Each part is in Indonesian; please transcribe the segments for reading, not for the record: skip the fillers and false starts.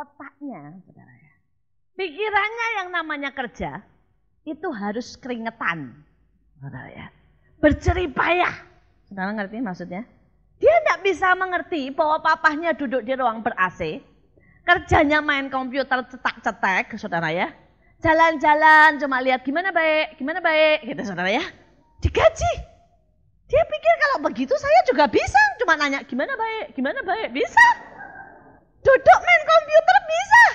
otaknya, saudara ya. Pikirannya yang namanya kerja, itu harus keringetan, saudara ya. Berjeripayah, saudara ngerti maksudnya? Dia tidak bisa mengerti bahwa papahnya duduk di ruang ber-AC, kerjanya main komputer cetak-cetek, saudara ya. Jalan-jalan cuma lihat gimana baik, gitu saudara ya. Digaji. Dia pikir kalau begitu saya juga bisa, cuma nanya gimana baik, bisa. Duduk main komputer bisa.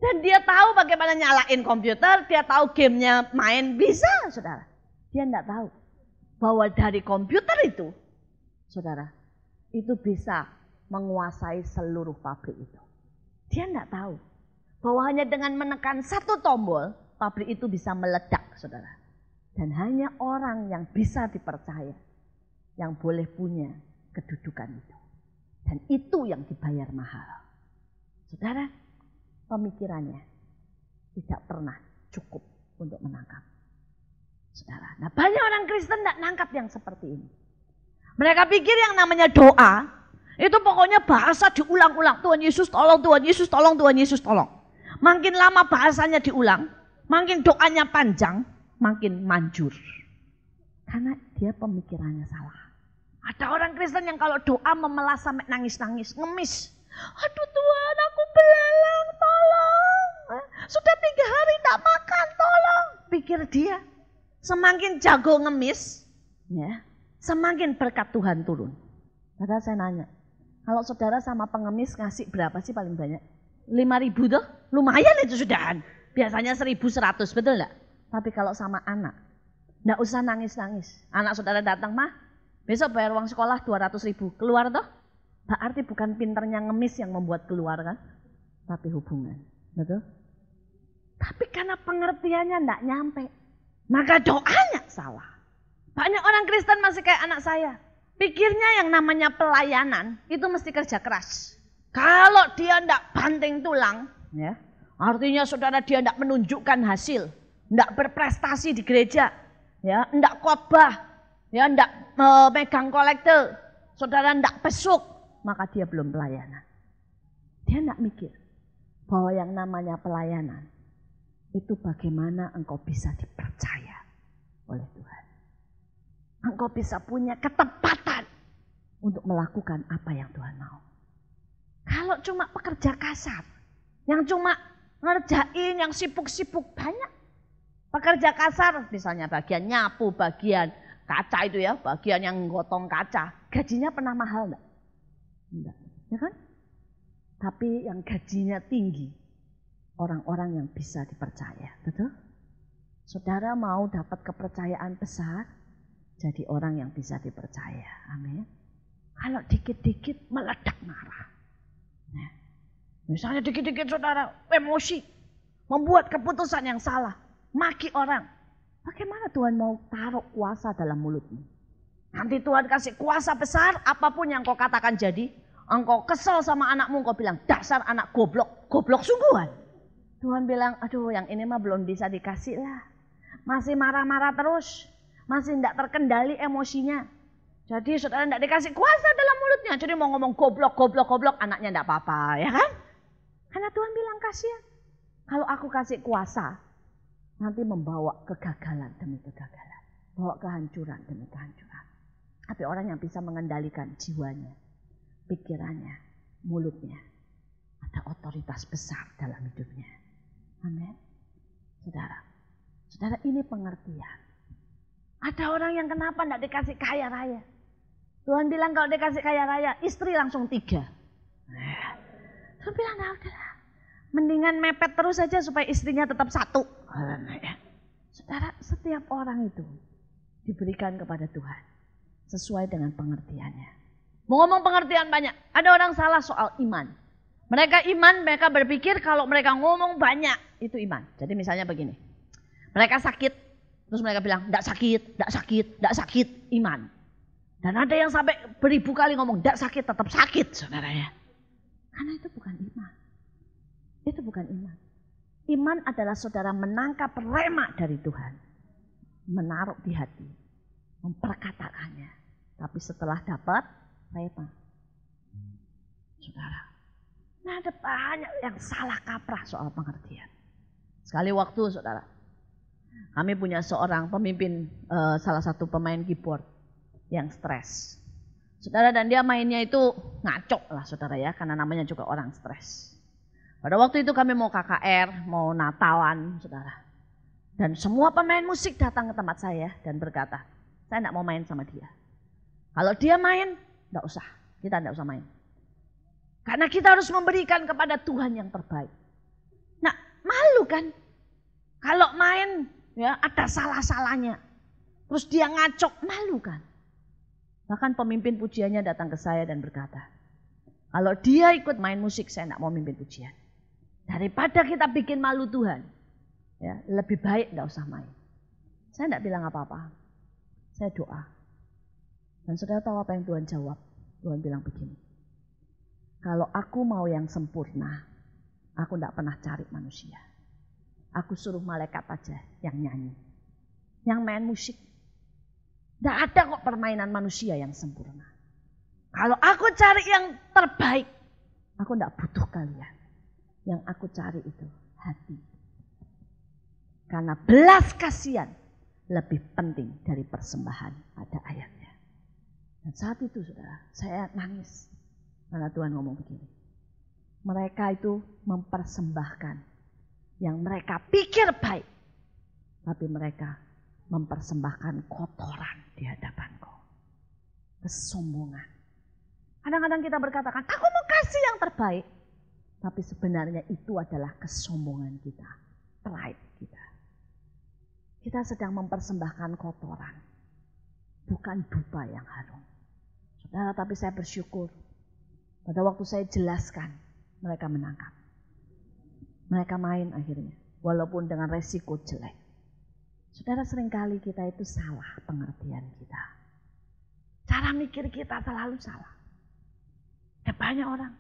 Dan dia tahu bagaimana nyalain komputer, dia tahu gamenya main bisa, saudara. Dia tidak tahu bahwa dari komputer itu, saudara, itu bisa menguasai seluruh pabrik itu. Dia tidak tahu bahwa hanya dengan menekan satu tombol, pabrik itu bisa meledak, saudara. Dan hanya orang yang bisa dipercaya, yang boleh punya kedudukan itu. Dan itu yang dibayar mahal. Saudara, pemikirannya tidak pernah cukup untuk menangkap. Saudara, nah banyak orang Kristen tidak nangkap yang seperti ini. Mereka pikir yang namanya doa, itu pokoknya bahasa diulang-ulang. Tuhan Yesus tolong, Tuhan Yesus tolong, Tuhan Yesus tolong. Makin lama bahasanya diulang, makin doanya panjang, makin manjur. Karena dia pemikirannya salah. Ada orang Kristen yang kalau doa memelas sampai nangis-nangis, ngemis. Aduh Tuhan, aku belalang, tolong. Sudah 3 hari tidak makan, tolong. Pikir dia, semakin jago ngemis, ya, semakin berkat Tuhan turun. Padahal saya nanya, kalau saudara sama pengemis ngasih berapa sih paling banyak? 5.000 tuh, lumayan itu sudahan. Biasanya 1.100, betul enggak? Tapi kalau sama anak, enggak usah nangis-nangis. Anak saudara datang, mah, besok bayar uang sekolah 200.000, keluar toh? Berarti bukan pinternya ngemis yang membuat keluar kan? Tapi hubungan, betul? Tapi karena pengertiannya enggak nyampe, maka doanya salah. Banyak orang Kristen masih kayak anak saya. Pikirnya yang namanya pelayanan itu mesti kerja keras. Kalau dia enggak banting tulang, ya, artinya saudara dia enggak menunjukkan hasil, enggak berprestasi di gereja, ya, enggak khotbah, ya, enggak megang kolektor, saudara enggak besuk, maka dia belum pelayanan. Dia enggak mikir bahwa yang namanya pelayanan itu bagaimana engkau bisa dipercaya oleh Tuhan. Engkau bisa punya ketepatan untuk melakukan apa yang Tuhan mau. Kalau cuma pekerja kasar, yang cuma ngerjain yang sibuk-sibuk banyak. Pekerja kasar misalnya bagian nyapu, bagian kaca itu ya, bagian yang gotong kaca. Gajinya pernah mahal enggak? Enggak, ya kan? Tapi yang gajinya tinggi, orang-orang yang bisa dipercaya, betul? Saudara mau dapat kepercayaan besar, jadi orang yang bisa dipercaya, amin. Kalau dikit-dikit meledak marah. Nah, misalnya dikit-dikit saudara emosi, membuat keputusan yang salah, maki orang. Bagaimana Tuhan mau taruh kuasa dalam mulutmu? Nanti Tuhan kasih kuasa besar, apapun yang kau katakan jadi. Engkau kesel sama anakmu, kau bilang dasar anak goblok, goblok sungguhan. Tuhan bilang, aduh yang ini mah belum bisa dikasih lah. Masih marah-marah terus, masih tidak terkendali emosinya. Jadi saudara tidak dikasih kuasa dalam mulutnya. Jadi mau ngomong goblok, goblok, goblok, anaknya tidak apa-apa, ya kan? Karena Tuhan bilang kasihan. Kalau aku kasih kuasa, nanti membawa kegagalan demi kegagalan. Bawa kehancuran demi kehancuran. Tapi orang yang bisa mengendalikan jiwanya, pikirannya, mulutnya, ada otoritas besar dalam hidupnya. Amin. Saudara, saudara ini pengertian. Ada orang yang kenapa tidak dikasih kaya raya? Tuhan bilang kalau dikasih kaya raya, istri langsung 3. Tuhan bilang, nah udahlah. Mendingan mepet terus saja supaya istrinya tetap 1. Saudara, setiap orang itu diberikan kepada Tuhan sesuai dengan pengertiannya. Mau ngomong pengertian banyak. Ada orang salah soal iman. Mereka iman, mereka berpikir kalau mereka ngomong banyak, itu iman. Jadi misalnya begini. Mereka sakit, terus mereka bilang, enggak sakit, enggak sakit, enggak sakit, iman. Dan ada yang sampai beribu kali ngomong, enggak sakit, tetap sakit, saudara ya. Karena itu bukan iman. Itu bukan iman. Iman adalah saudara menangkap rema dari Tuhan. Menaruh di hati. Memperkatakannya. Tapi setelah dapat, rema. Saudara. Nah, ada banyak yang salah kaprah soal pengertian. Sekali waktu saudara, kami punya seorang pemimpin, salah satu pemain keyboard yang stres. Saudara, dan dia mainnya itu ngacok lah saudara ya, karena namanya juga orang stres. Pada waktu itu kami mau KKR, mau Natalan saudara. Dan semua pemain musik datang ke tempat saya dan berkata, saya tidak mau main sama dia. Kalau dia main, tidak usah, kita tidak usah main. Karena kita harus memberikan kepada Tuhan yang terbaik. Nah, malu kan? Kalau main ya ada salah-salahnya. Terus dia ngacok, malu kan? Bahkan pemimpin pujiannya datang ke saya dan berkata, kalau dia ikut main musik, saya tidak mau mimpin pujian. Daripada kita bikin malu Tuhan, ya, lebih baik tidak usah main. Saya tidak bilang apa-apa. Saya doa. Dan saudara tahu apa yang Tuhan jawab? Tuhan bilang begini. Kalau aku mau yang sempurna, aku tidak pernah cari manusia. Aku suruh malaikat aja yang nyanyi. Yang main musik. Tidak ada kok permainan manusia yang sempurna. Kalau aku cari yang terbaik, aku tidak butuh kalian. Yang aku cari itu hati. Karena belas kasihan lebih penting dari persembahan, ada ayatnya. Dan saat itu saudara, saya nangis. Karena Tuhan ngomong begini. Mereka itu mempersembahkan yang mereka pikir baik. Tapi mereka mempersembahkan kotoran di hadapanku. Kesombongan. Kadang-kadang kita berkatakan, aku mau kasih yang terbaik. Tapi sebenarnya itu adalah kesombongan kita. Pride kita. Kita sedang mempersembahkan kotoran. Bukan dupa yang harum. Saudara, tapi saya bersyukur. Pada waktu saya jelaskan, mereka menangkap. Mereka main akhirnya, walaupun dengan resiko jelek. Saudara, seringkali kita itu salah pengertian kita. Cara mikir kita selalu salah. Ada banyak orang.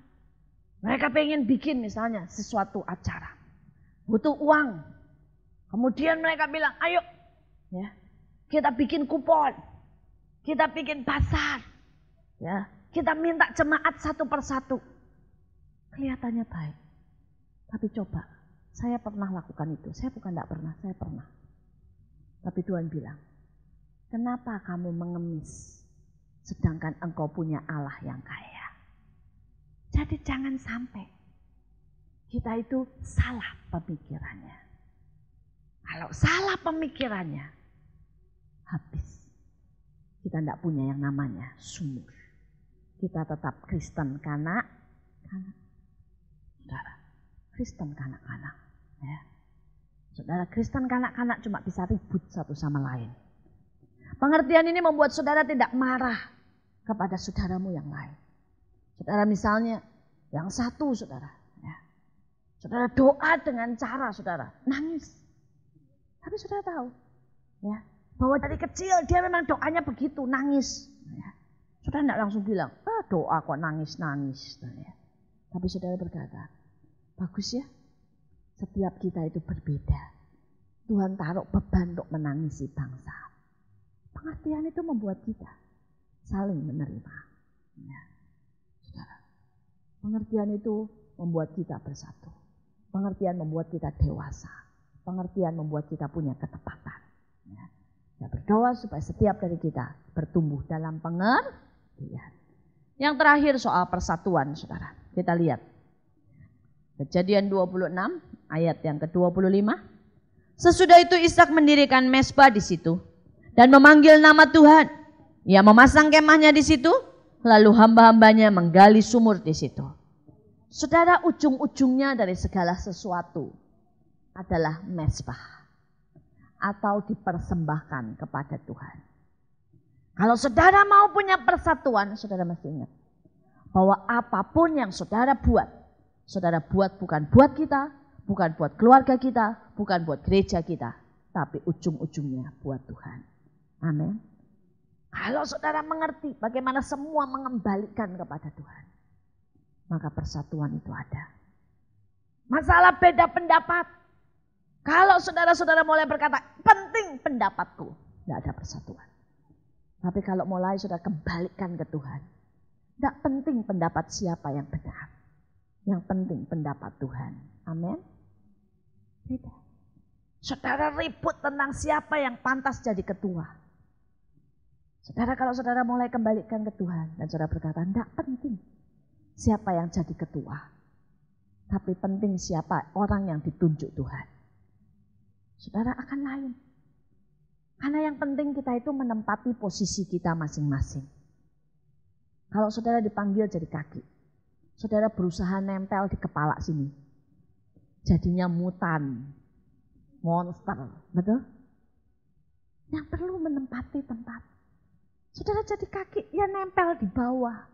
Mereka pengen bikin misalnya sesuatu acara. Butuh uang. Kemudian mereka bilang, ayo ya, kita bikin kupon. Kita bikin pasar. Ya. Kita minta jemaat satu persatu. Kelihatannya baik. Tapi coba, saya pernah lakukan itu. Saya bukan tidak pernah, saya pernah. Tapi Tuhan bilang, kenapa kamu mengemis sedangkan engkau punya Allah yang kaya? Jadi jangan sampai kita itu salah pemikirannya. Kalau salah pemikirannya, habis. Kita tidak punya yang namanya sumur. Kita tetap Kristen kanak-kanak. Saudara, Kristen kanak-kanak. Ya. Saudara, Kristen kanak-kanak cuma bisa ribut satu sama lain. Pengertian ini membuat saudara tidak marah kepada saudaramu yang lain. Saudara misalnya, yang satu saudara. Ya. Saudara doa dengan cara saudara nangis. Tapi saudara tahu ya, bahwa dari kecil dia memang doanya begitu, nangis. Ya. Saudara tidak langsung bilang, doa kok nangis-nangis. Ya. Tapi saudara berkata, bagus ya, setiap kita itu berbeda. Tuhan taruh beban untuk menangisi bangsa. Pengertian itu membuat kita saling menerima. Ya. Saudara, pengertian itu membuat kita bersatu. Pengertian membuat kita dewasa. Pengertian membuat kita punya ketepatan. Ya. Saya berdoa supaya setiap dari kita bertumbuh dalam pengertian. Yang terakhir soal persatuan, saudara. Kita lihat. Kejadian 26 ayat yang ke-25. Sesudah itu Ishak mendirikan mezbah di situ dan memanggil nama Tuhan. Ia memasang kemahnya di situ, lalu hamba-hambanya menggali sumur di situ. Saudara, ujung-ujungnya dari segala sesuatu adalah mezbah atau dipersembahkan kepada Tuhan. Kalau saudara mau punya persatuan, saudara mesti ingat bahwa apapun yang saudara buat bukan buat kita, bukan buat keluarga kita, bukan buat gereja kita, tapi ujung-ujungnya buat Tuhan. Amin. Kalau saudara mengerti bagaimana semua mengembalikan kepada Tuhan, maka persatuan itu ada. Masalah beda pendapat. Kalau saudara-saudara mulai berkata, penting pendapatku, tidak ada persatuan. Tapi kalau mulai saudara kembalikan ke Tuhan, tidak penting pendapat siapa yang benar. Yang penting pendapat Tuhan. Amin. Beda. Saudara ribut tentang siapa yang pantas jadi ketua. Saudara, kalau saudara mulai kembalikan ke Tuhan dan saudara berkata, tidak penting siapa yang jadi ketua. Tapi penting siapa orang yang ditunjuk Tuhan. Saudara akan lain. Karena yang penting kita itu menempati posisi kita masing-masing. Kalau saudara dipanggil jadi kaki, saudara berusaha nempel di kepala sini. Jadinya mutan, monster, betul? Yang perlu menempati tempat. Saudara jadi kaki, ya nempel di bawah.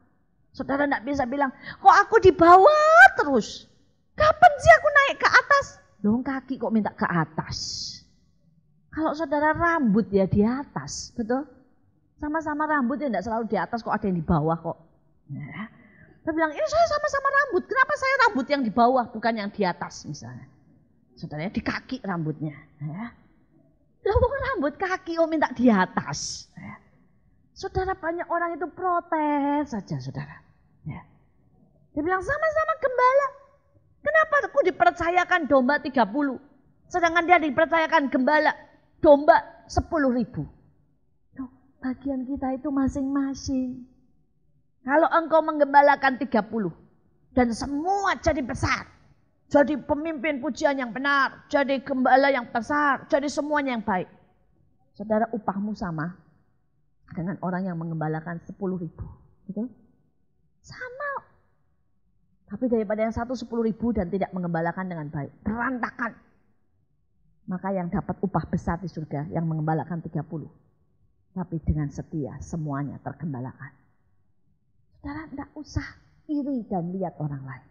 Saudara tidak bisa bilang, kok aku di bawah terus? Kapan sih aku naik ke atas? Loh, kaki kok minta ke atas? Kalau saudara rambut ya di atas, betul? Sama-sama rambut ya tidak selalu di atas, kok ada yang di bawah kok. Nah, saya bilang, ini saya sama-sama rambut, kenapa saya rambut yang di bawah bukan yang di atas misalnya. Saudaranya di kaki rambutnya. Loh, rambut kaki kok minta di atas. Saudara, banyak orang itu protes saja, saudara. Ya. Dia bilang sama-sama gembala. Kenapa aku dipercayakan domba 30? Sedangkan dia dipercayakan gembala domba 10.000. Loh, bagian kita itu masing-masing. Kalau engkau menggembalakan 30 dan semua jadi besar. Jadi pemimpin pujian yang benar, jadi gembala yang besar, jadi semuanya yang baik. Saudara, upahmu sama dengan orang yang menggembalakan 10.000. Betul? Sama. Tapi daripada yang satu 10.000 dan tidak menggembalakan dengan baik. Berantakan. Maka yang dapat upah besar di surga yang menggembalakan 30. Tapi dengan setia semuanya tergembalakan. Saudara, tidak usah iri dan lihat orang lain.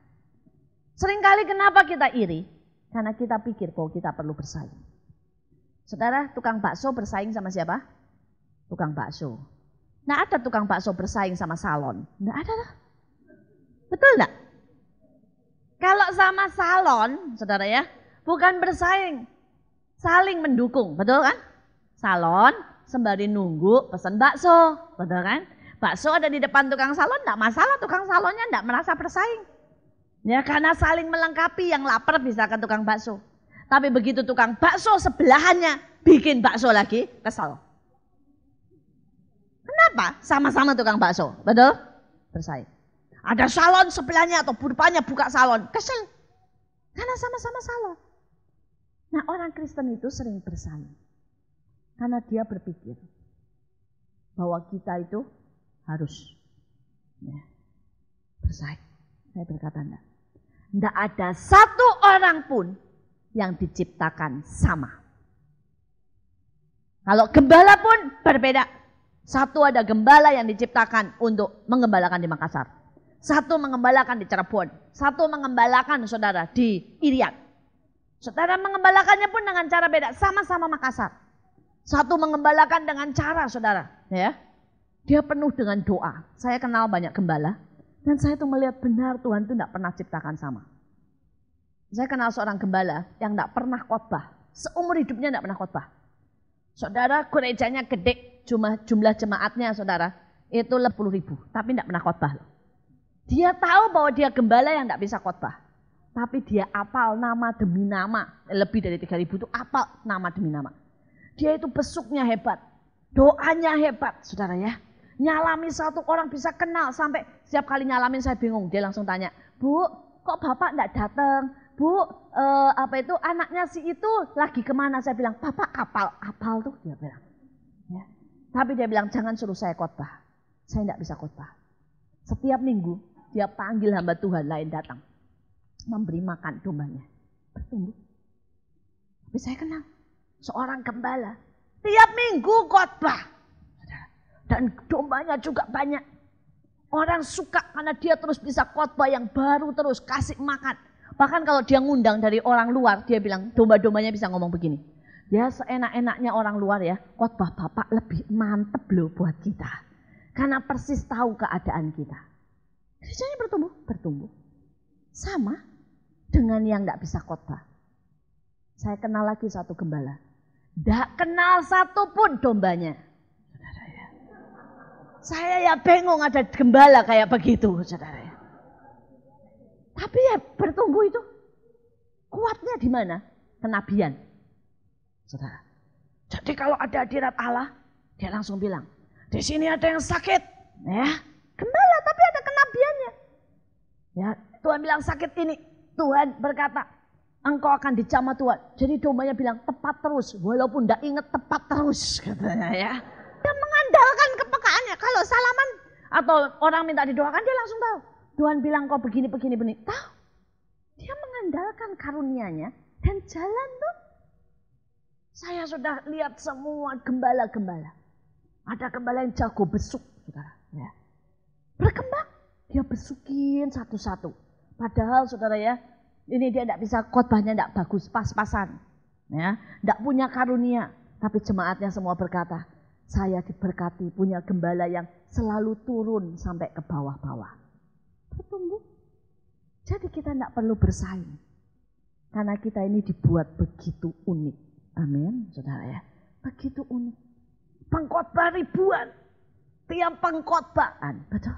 Seringkali kenapa kita iri? Karena kita pikir bahwa kita perlu bersaing. Saudara, tukang bakso bersaing sama siapa? Tukang bakso. Nah, ada tukang bakso bersaing sama salon? Nggak ada lah. Betul nggak? Kalau sama salon, saudara ya, bukan bersaing, saling mendukung, betul kan? Salon sembari nunggu pesan bakso, betul kan? Bakso ada di depan tukang salon, nggak masalah, tukang salonnya nggak merasa bersaing. Ya, karena saling melengkapi, yang lapar bisa ke tukang bakso. Tapi begitu tukang bakso sebelahannya bikin bakso lagi, kesal. Kenapa? Sama-sama tukang bakso, betul? Bersaing. Ada salon sebelahnya atau depannya buka salon, kesel. Karena sama-sama salon. Nah, orang Kristen itu sering bersaing. Karena dia berpikir bahwa kita itu harus bersaing. Saya berkata enggak. Enggak ada satu orang pun yang diciptakan sama. Kalau gembala pun berbeda. Satu ada gembala yang diciptakan untuk menggembalakan di Makassar. Satu mengembalakan di Cirebon. Satu mengembalakan saudara di Irian. Saudara mengembalakannya pun dengan cara beda. Sama-sama Makassar. Satu mengembalakan dengan cara saudara. Ya, dia penuh dengan doa. Saya kenal banyak gembala. Dan saya tuh melihat benar Tuhan itu tidak pernah ciptakan sama. Saya kenal seorang gembala yang tidak pernah khotbah. Seumur hidupnya tidak pernah khotbah. Saudara, gerejanya gede, jumlah jemaatnya saudara, itu 10.000. Tapi tidak pernah khotbah. Dia tahu bahwa dia gembala yang tidak bisa khotbah. Tapi dia apal nama demi nama. Lebih dari 3.000 itu apal nama demi nama. Dia itu besuknya hebat. Doanya hebat, saudara ya. Nyalami satu orang bisa kenal, sampai setiap kali nyalamin saya bingung. Dia langsung tanya, Bu, kok Bapak enggak datang? Bu, anaknya si itu lagi kemana? Saya bilang, Bapak apal tuh, dia bilang. Ya. Tapi dia bilang, jangan suruh saya khotbah. Saya enggak bisa khotbah. Setiap minggu dia panggil hamba Tuhan lain datang, memberi makan dombanya. Bertumbuh. Tapi saya kenal seorang gembala, tiap minggu khotbah. Dan dombanya juga banyak. Orang suka karena dia terus bisa khotbah yang baru terus kasih makan. Bahkan kalau dia ngundang dari orang luar, dia bilang domba-dombanya bisa ngomong begini. Ya seenak-enaknya orang luar ya, khotbah Bapak lebih mantep loh buat kita. Karena persis tahu keadaan kita. Gerejanya bertumbuh. Sama dengan yang gak bisa khotbah. Saya kenal lagi satu gembala. Gak kenal satu pun dombanya. Saya ya bingung ada gembala kayak begitu, saudara. Tapi ya bertumbuh itu kuatnya di mana? Kenabian. Saudara. Jadi kalau ada hadirat Allah, dia langsung bilang, di sini ada yang sakit. Ya, gembala tapi ada kenabiannya. Ya, Tuhan bilang sakit ini. Tuhan berkata, engkau akan dijamah Tuhan. Jadi dombanya bilang tepat terus. Walaupun tidak ingat tepat terus katanya ya. Dia mengandalkan kepekaannya. Kalau salaman atau orang minta didoakan dia langsung tahu. Tuhan bilang kau begini. Tahu. Dia mengandalkan karunia-Nya dan jalan tuh. Saya sudah lihat semua gembala-gembala. Ada gembala yang jago besuk, saudara. Ya. Berkembang, dia besukin satu-satu. Padahal saudara ya, ini dia tidak bisa khotbahnya tidak bagus, pas-pasan. Ya, tidak punya karunia. Tapi jemaatnya semua berkata, saya diberkati punya gembala yang selalu turun sampai ke bawah-bawah. Bertumbuh. Jadi kita tidak perlu bersaing. Karena kita ini dibuat begitu unik. Amin, saudara ya. Begitu unik. Pengkhotbah ribuan. Tiap pengkhotbahan, betul.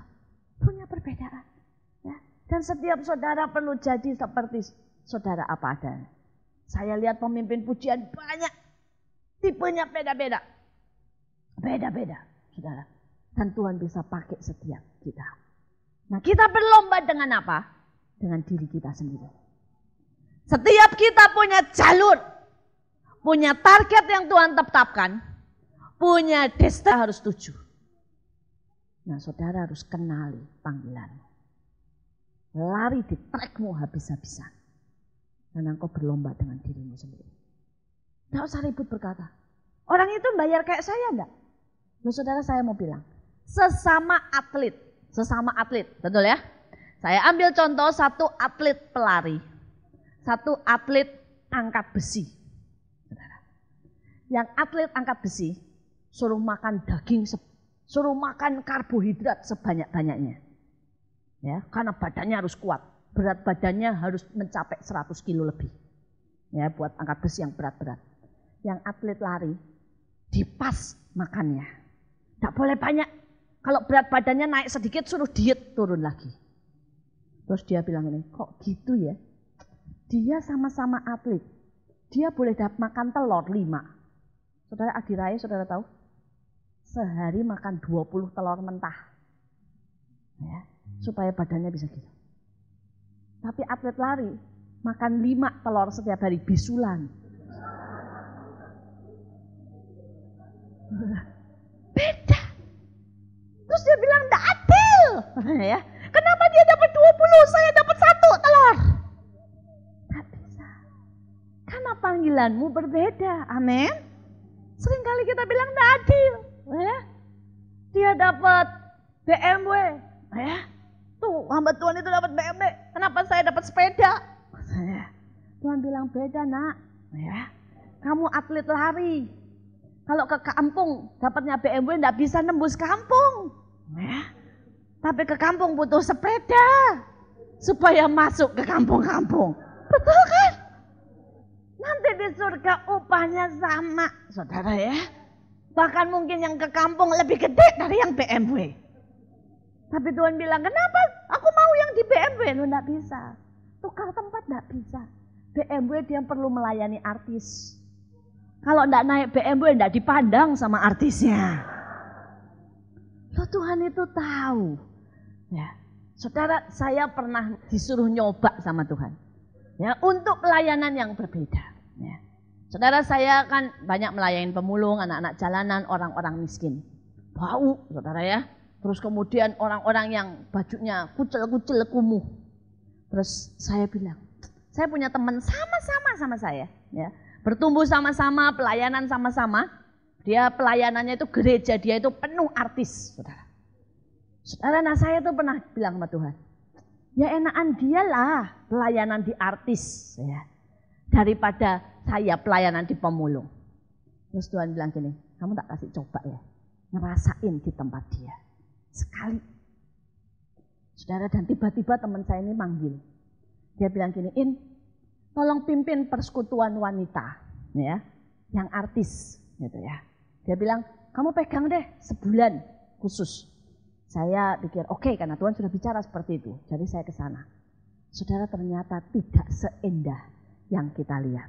Punya perbedaan. Ya. Dan setiap saudara perlu jadi seperti saudara apa adanya. Saya lihat pemimpin pujian banyak. Tipenya beda-beda. Beda-beda, saudara. Dan Tuhan bisa pakai setiap kita. Nah, kita berlomba dengan apa? Dengan diri kita sendiri. Setiap kita punya jalur. Punya target yang Tuhan tetapkan. Punya destiny harus tuju. Nah, saudara harus kenali panggilan. Lari di trekmu habis-habisan. Dan engkau berlomba dengan dirimu sendiri. Tidak usah ribut berkata. Orang itu bayar kayak saya enggak? Loh saudara, saya mau bilang. Sesama atlet. Betul ya? Saya ambil contoh satu atlet pelari. Satu atlet angkat besi. Yang atlet angkat besi suruh makan daging, suruh makan karbohidrat sebanyak-banyaknya. Ya, karena badannya harus kuat. Berat badannya harus mencapai 100 kilo lebih. Ya, buat angkat besi yang berat-berat. Yang atlet lari dipas makannya. Tidak boleh banyak. Kalau berat badannya naik sedikit suruh diet turun lagi. Terus dia bilang ini, kok gitu ya? Dia sama-sama atlet. Dia boleh makan telur 5. Saudara Adi Rai, saudara tahu? Sehari makan 20 telur mentah. Ya, supaya badannya bisa gitu. Tapi atlet lari, makan 5 telur setiap hari, bisulan. Beda. Terus dia bilang, tidak adil. Ya, kenapa dia dapat 20, saya dapat 1 telur? Tidak bisa. Karena panggilanmu berbeda. Amin. Seringkali kita bilang tidak adil. Ya. Dia dapat BMW. Ya. Tuh hamba Tuhan itu dapat BMW. Kenapa saya dapat sepeda? Ya. Tuhan bilang beda nak. Ya. Kamu atlet lari. Kalau ke kampung dapatnya BMW tidak bisa nembus kampung. Ya. Tapi ke kampung butuh sepeda. Supaya masuk ke kampung-kampung. Betul kan? Nanti di surga upahnya sama, saudara ya. Bahkan mungkin yang ke kampung lebih gede dari yang BMW. Tapi Tuhan bilang, kenapa aku mau yang di BMW? Lu enggak bisa. Tukar tempat enggak bisa. BMW dia perlu melayani artis. Kalau enggak naik BMW enggak dipandang sama artisnya. Loh Tuhan itu tahu. Ya. Saudara, saya pernah disuruh nyoba sama Tuhan. Ya, untuk pelayanan yang berbeda. Ya. Saudara, saya kan banyak melayani pemulung, anak-anak jalanan, orang-orang miskin. Bau, saudara ya. Terus kemudian orang-orang yang bajunya kucel-kucel kumuh. Terus saya bilang, saya punya teman sama-sama sama saya. Ya. Bertumbuh sama-sama, pelayanan sama-sama. Dia pelayanannya itu gereja, dia itu penuh artis, saudara. Saudara, nah saya tuh pernah bilang sama Tuhan, ya enakan dialah pelayanan di artis ya, daripada saya pelayanan di pemulung. Terus Tuhan bilang gini, kamu tak kasih coba ya, ngerasain di tempat dia sekali. Saudara, dan tiba-tiba teman saya ini manggil. Dia bilang gini, In, tolong pimpin persekutuan wanita ya, yang artis gitu ya. Dia bilang, kamu pegang deh sebulan khusus. Saya pikir oke, karena Tuhan sudah bicara seperti itu. Jadi saya ke sana. Saudara, ternyata tidak seindah yang kita lihat.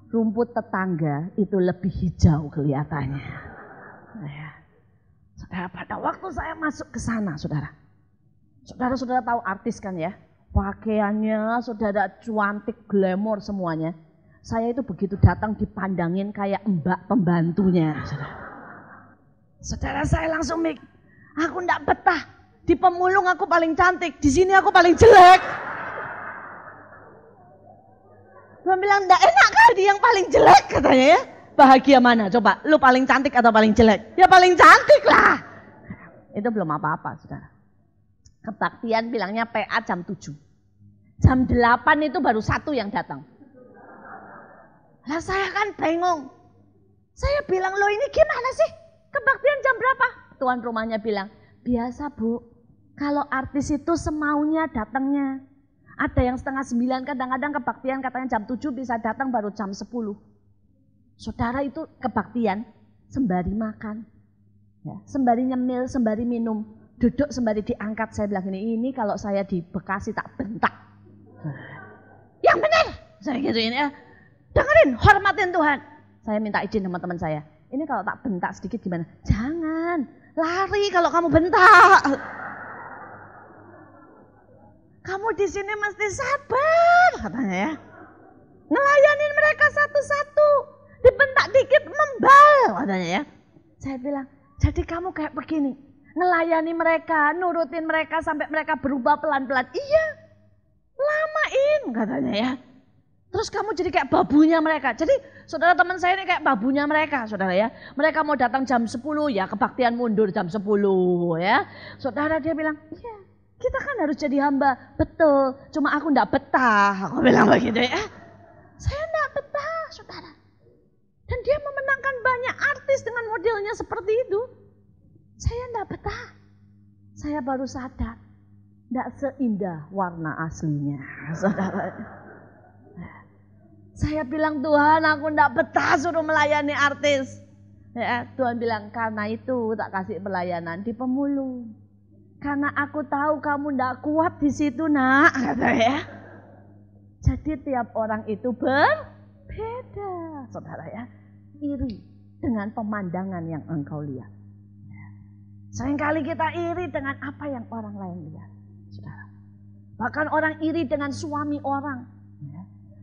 Rumput tetangga itu lebih hijau kelihatannya. Ya. Saudara, pada waktu saya masuk ke sana, saudara. Saudara tahu artis kan ya? Pakaiannya saudara cantik, glamor semuanya. Saya itu begitu datang dipandangin kayak mbak pembantunya. Saudara, saya langsung mikir, aku ndak betah. Di pemulung aku paling cantik, di sini aku paling jelek. Gue bilang, ndak enak kali yang paling jelek katanya ya. Bahagia mana? Coba, lu paling cantik atau paling jelek? Ya paling cantik lah. Itu belum apa-apa, saudara. Kebaktian bilangnya PA jam 7. Jam 8 itu baru satu yang datang. Lah saya kan bingung. Saya bilang, lo ini gimana sih? Kebaktian jam berapa? Tuan rumahnya bilang, biasa bu. Kalau artis itu semaunya datangnya. Ada yang setengah 9, kadang-kadang kebaktian katanya jam 7 bisa datang baru jam 10. Saudara, itu kebaktian sembari makan. Ya, sembari nyemil, sembari minum. Duduk sembari diangkat. Saya bilang ini kalau saya di Bekasi tak bentak. Yang benar, saya gituin ya. Dengerin, hormatin Tuhan. Saya minta izin sama teman saya. Ini kalau tak bentak sedikit gimana? Jangan, lari kalau kamu bentak. Kamu di sini mesti sabar, katanya ya. Ngelayanin mereka satu-satu. Dibentak dikit membal, katanya ya. Saya bilang, jadi kamu kayak begini. Ngelayani mereka, nurutin mereka sampai mereka berubah pelan-pelan. Iya, lamain, katanya ya. Terus kamu jadi kayak babunya mereka. Jadi saudara, teman saya ini kayak babunya mereka, saudara ya. Mereka mau datang jam 10 ya, kebaktian mundur jam 10 ya. Saudara, dia bilang, iya kita kan harus jadi hamba. Betul, cuma aku enggak betah. Aku bilang begitu ya. Saya enggak betah, saudara. Dan dia memenangkan banyak artis dengan modelnya seperti itu. Saya enggak betah. Saya baru sadar, enggak seindah warna aslinya, saudara. Saya bilang, Tuhan aku enggak betah suruh melayani artis. Ya, Tuhan bilang, karena itu tak kasih pelayanan di pemulung. Karena aku tahu kamu enggak kuat di situ nak, kata ya. Jadi tiap orang itu berbeda, saudara ya. Iri dengan pemandangan yang engkau lihat. Seringkali kita iri dengan apa yang orang lain lihat, saudara. Bahkan orang iri dengan suami orang,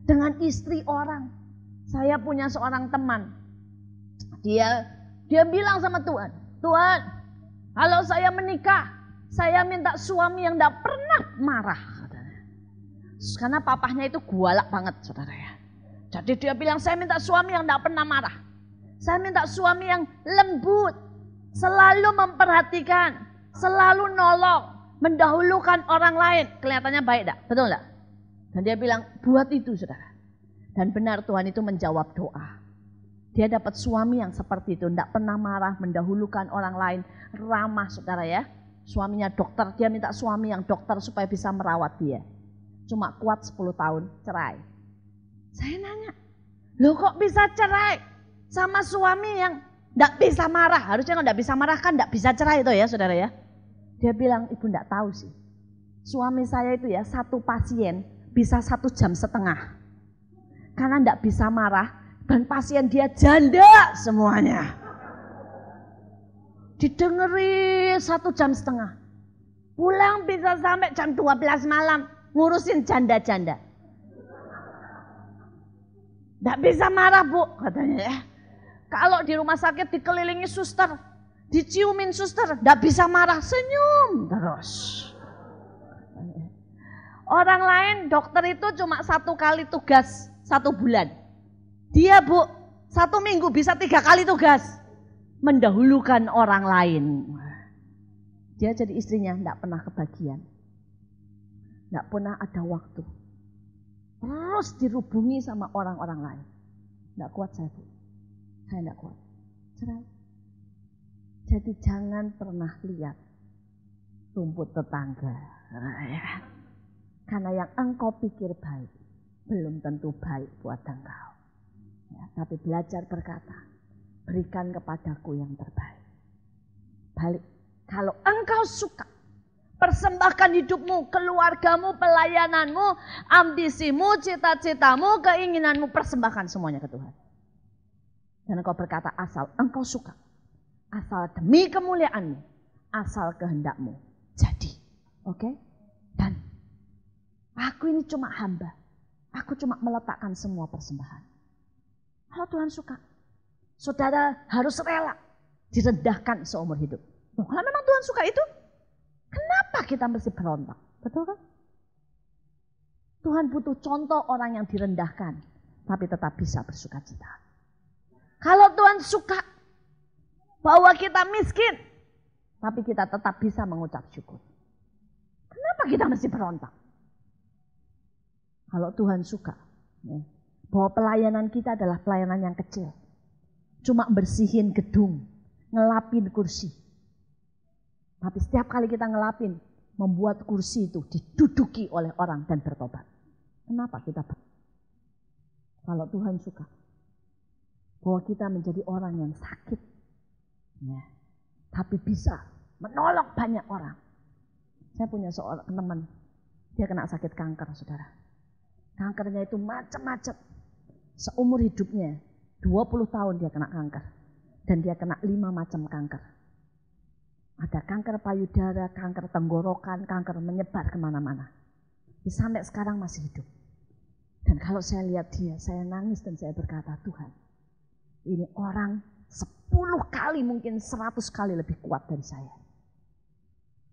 dengan istri orang. Saya punya seorang teman, dia bilang sama Tuhan, Tuhan, kalau saya menikah, saya minta suami yang tidak pernah marah. Karena papahnya itu galak banget, saudara ya. Jadi dia bilang, saya minta suami yang tidak pernah marah. Saya minta suami yang lembut, selalu memperhatikan, selalu nolong, mendahulukan orang lain. Kelihatannya baik tak? Betul tak? Dan dia bilang, buat itu saudara. Dan benar, Tuhan itu menjawab doa. Dia dapat suami yang seperti itu, tidak pernah marah, mendahulukan orang lain, ramah saudara ya. Suaminya dokter, dia minta suami yang dokter supaya bisa merawat dia. Cuma kuat 10 tahun, cerai. Saya nanya, loh kok bisa cerai sama suami yang tidak bisa marah? Harusnya kalau tidak bisa marah kan tidak bisa cerai itu ya saudara ya. Dia bilang, ibu tidak tahu sih. Suami saya itu ya, satu pasien bisa 1,5 jam. Karena tidak bisa marah dan pasien dia janda semuanya. Didengeri 1,5 jam. Pulang bisa sampai jam 12 malam ngurusin janda-janda. Tidak bisa marah bu, katanya ya. Kalau di rumah sakit dikelilingi suster, diciumin suster, tidak bisa marah, senyum terus. Orang lain dokter itu cuma 1 kali tugas 1 bulan. Dia bu, 1 minggu bisa 3 kali tugas. Mendahulukan orang lain. Dia jadi istrinya tidak pernah kebagian. Tidak pernah ada waktu. Terus dirubungi sama orang-orang lain. Tidak kuat saya bu. Saya tidak kuat. Cerai. Jadi jangan pernah lihat rumput tetangga. Karena yang engkau pikir baik, belum tentu baik buat engkau. Ya, tapi belajar berkata, berikan kepadaku yang terbaik. Balik. Kalau engkau suka Persembahkan hidupmu, keluargamu, pelayananmu, ambisimu, cita-citamu, keinginanmu. Persembahkan semuanya ke Tuhan. Dan engkau berkata asal engkau suka. Asal demi kemuliaanmu. Asal kehendakmu. Jadi. Oke? Dan aku ini cuma hamba. Aku cuma meletakkan semua persembahan. Kalau Tuhan suka. Saudara harus rela direndahkan seumur hidup. Kalau memang Tuhan suka itu, kenapa kita mesti berontak? Betul kan? Tuhan butuh contoh orang yang direndahkan, tapi tetap bisa bersuka cita. Kalau Tuhan suka bahwa kita miskin, tapi kita tetap bisa mengucap syukur. Kenapa kita mesti berontak? Kalau Tuhan suka, bahwa pelayanan kita adalah pelayanan yang kecil. Cuma bersihin gedung, ngelapin kursi. Tapi setiap kali kita ngelapin, membuat kursi itu diduduki oleh orang dan bertobat. Kenapa kita kalau Tuhan suka bahwa kita menjadi orang yang sakit, ya, tapi bisa menolong banyak orang. Saya punya seorang teman, dia kena sakit kanker, saudara. Kankernya itu macam-macam. Seumur hidupnya 20 tahun dia kena kanker. Dan dia kena 5 macam kanker. Ada kanker payudara, kanker tenggorokan, kanker menyebar kemana-mana. Sampai sekarang masih hidup. Dan kalau saya lihat dia, saya nangis dan saya berkata, Tuhan, ini orang 10 kali mungkin 100 kali lebih kuat dari saya.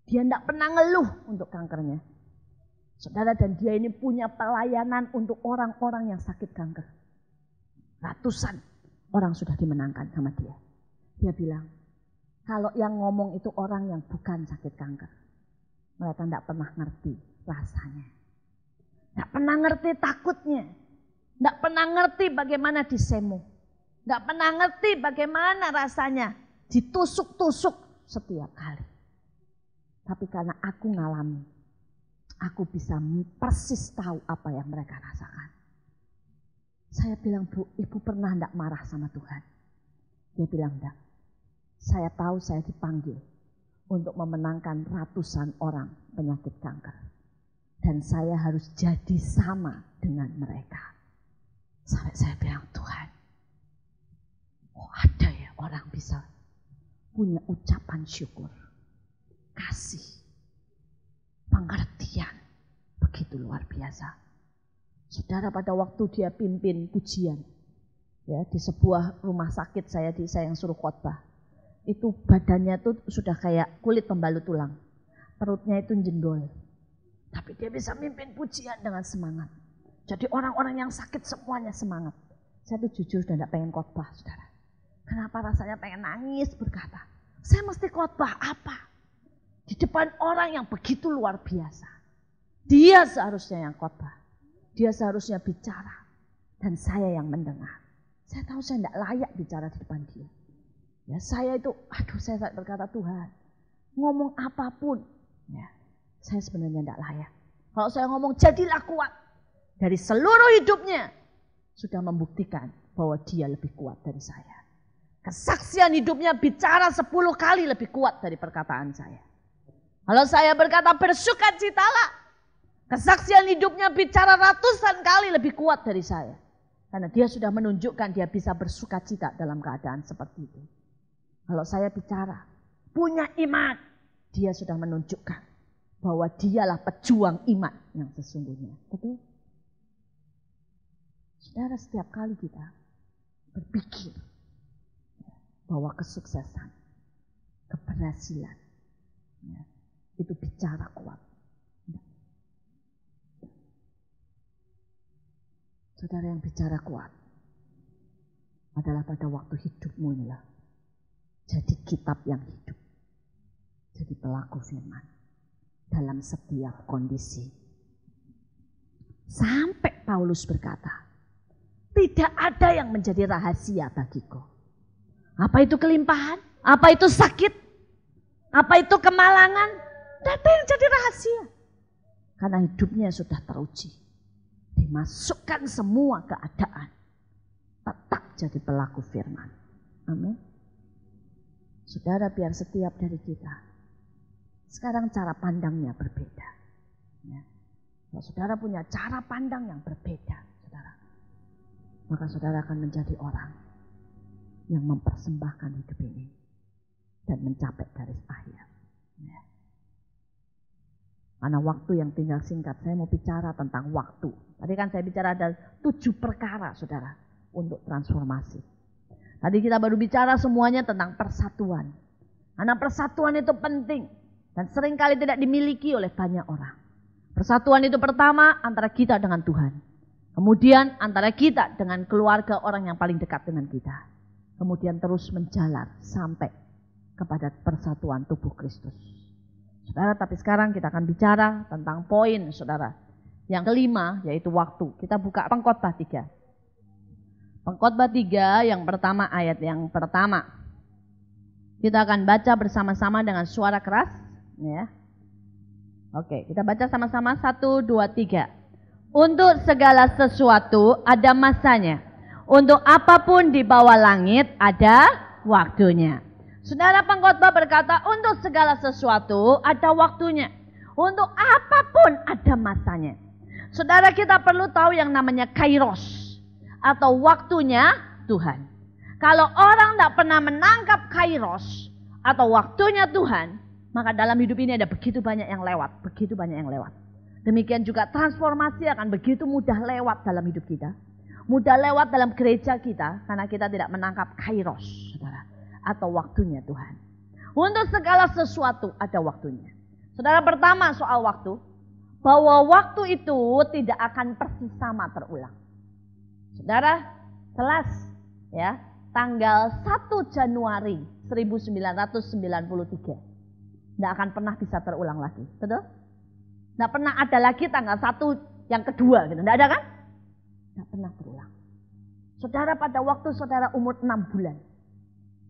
Dia tidak pernah ngeluh untuk kankernya. Saudara, dan dia ini punya pelayanan untuk orang-orang yang sakit kanker. Ratusan orang sudah dimenangkan sama dia. Dia bilang, kalau yang ngomong itu orang yang bukan sakit kanker. Mereka tidak pernah ngerti rasanya. Tidak pernah ngerti takutnya. Tidak pernah ngerti bagaimana disemu. Tidak pernah ngerti bagaimana rasanya ditusuk-tusuk setiap kali. Tapi karena aku ngalami, aku bisa persis tahu apa yang mereka rasakan. Saya bilang, Bu, Ibu pernah enggak marah sama Tuhan? Dia bilang, enggak. Saya tahu saya dipanggil untuk memenangkan ratusan orang penyakit kanker. Dan saya harus jadi sama dengan mereka. Sampai saya bilang, Tuhan, oh ada ya orang bisa punya ucapan syukur, kasih, pengertian, begitu luar biasa. Saudara, pada waktu dia pimpin pujian ya di sebuah rumah sakit saya yang suruh khotbah, itu badannya tuh sudah kayak kulit pembalut tulang, perutnya itu jendol, tapi dia bisa mimpin pujian dengan semangat. Jadi orang-orang yang sakit semuanya semangat. Saya tuh jujur sudah tidak pengen khotbah, saudara. Kenapa rasanya pengen nangis berkata, saya mesti khotbah apa? Di depan orang yang begitu luar biasa. Dia seharusnya yang khotbah. Dia seharusnya bicara dan saya yang mendengar. Saya tahu saya tidak layak bicara di depan dia. Ya, saya itu, saya berkata, Tuhan, ngomong apapun, ya, saya sebenarnya tidak layak. Kalau saya ngomong jadilah kuat, dari seluruh hidupnya sudah membuktikan bahwa dia lebih kuat dari saya. Kesaksian hidupnya bicara 10 kali lebih kuat dari perkataan saya. Kalau saya berkata bersukacitalah, kesaksian hidupnya bicara ratusan kali lebih kuat dari saya. Karena dia sudah menunjukkan dia bisa bersukacita dalam keadaan seperti itu. Kalau saya bicara, punya iman, dia sudah menunjukkan bahwa dialah pejuang iman yang sesungguhnya. Betul? Saudara, setiap kali kita berpikir bahwa kesuksesan, keberhasilan, itu bicara kuat. Saudara, yang bicara kuat adalah pada waktu hidupmu inilah jadi kitab yang hidup, jadi pelaku firman dalam setiap kondisi. Sampai Paulus berkata, tidak ada yang menjadi rahasia bagiku. Apa itu kelimpahan? Apa itu sakit? Apa itu kemalangan? Tidak ada yang jadi rahasia. Karena hidupnya sudah teruji. Dimasukkan semua keadaan. Tetap jadi pelaku firman. Amin. Saudara, biar setiap dari kita Sekarang cara pandangnya berbeda. Ya. Kalau saudara punya cara pandang yang berbeda, saudara, maka saudara akan menjadi orang yang mempersembahkan hidup ini dan mencapai garis akhir. Ya. Karena waktu yang tinggal singkat, saya mau bicara tentang waktu. Tadi kan saya bicara ada 7 perkara, saudara, untuk transformasi. Tadi kita baru bicara semuanya tentang persatuan. Karena persatuan itu penting dan seringkali tidak dimiliki oleh banyak orang. Persatuan itu pertama antara kita dengan Tuhan. Kemudian antara kita dengan keluarga orang yang paling dekat dengan kita. Kemudian terus menjalar sampai kepada persatuan tubuh Kristus. Saudara, tapi sekarang kita akan bicara tentang poin, saudara. Yang kelima, yaitu waktu. Kita buka Pengkhotbah 3. Pengkhotbah 3 yang pertama, ayat yang pertama. Kita akan baca bersama-sama dengan suara keras. Ya. Oke, kita baca sama-sama 1, 2, 3. Untuk segala sesuatu ada masanya. Untuk apapun di bawah langit ada waktunya. Saudara, pengkhotbah berkata untuk segala sesuatu ada waktunya. Untuk apapun ada masanya. Saudara, kita perlu tahu yang namanya kairos atau waktunya Tuhan. Kalau orang tidak pernah menangkap kairos atau waktunya Tuhan, maka dalam hidup ini ada begitu banyak yang lewat, begitu banyak yang lewat. Demikian juga transformasi akan begitu mudah lewat dalam hidup kita. Mudah lewat dalam gereja kita karena kita tidak menangkap kairos, saudara. Atau waktunya Tuhan. Untuk segala sesuatu ada waktunya. Saudara, pertama soal waktu. Bahwa waktu itu tidak akan persis sama terulang. Saudara, jelas ya, tanggal 1 Januari 1993. Tidak akan pernah bisa terulang lagi. Betul? Tidak pernah ada lagi tanggal 1 yang kedua. Gitu. Tidak ada kan? Tidak pernah terulang. Saudara, pada waktu saudara umur 6 bulan.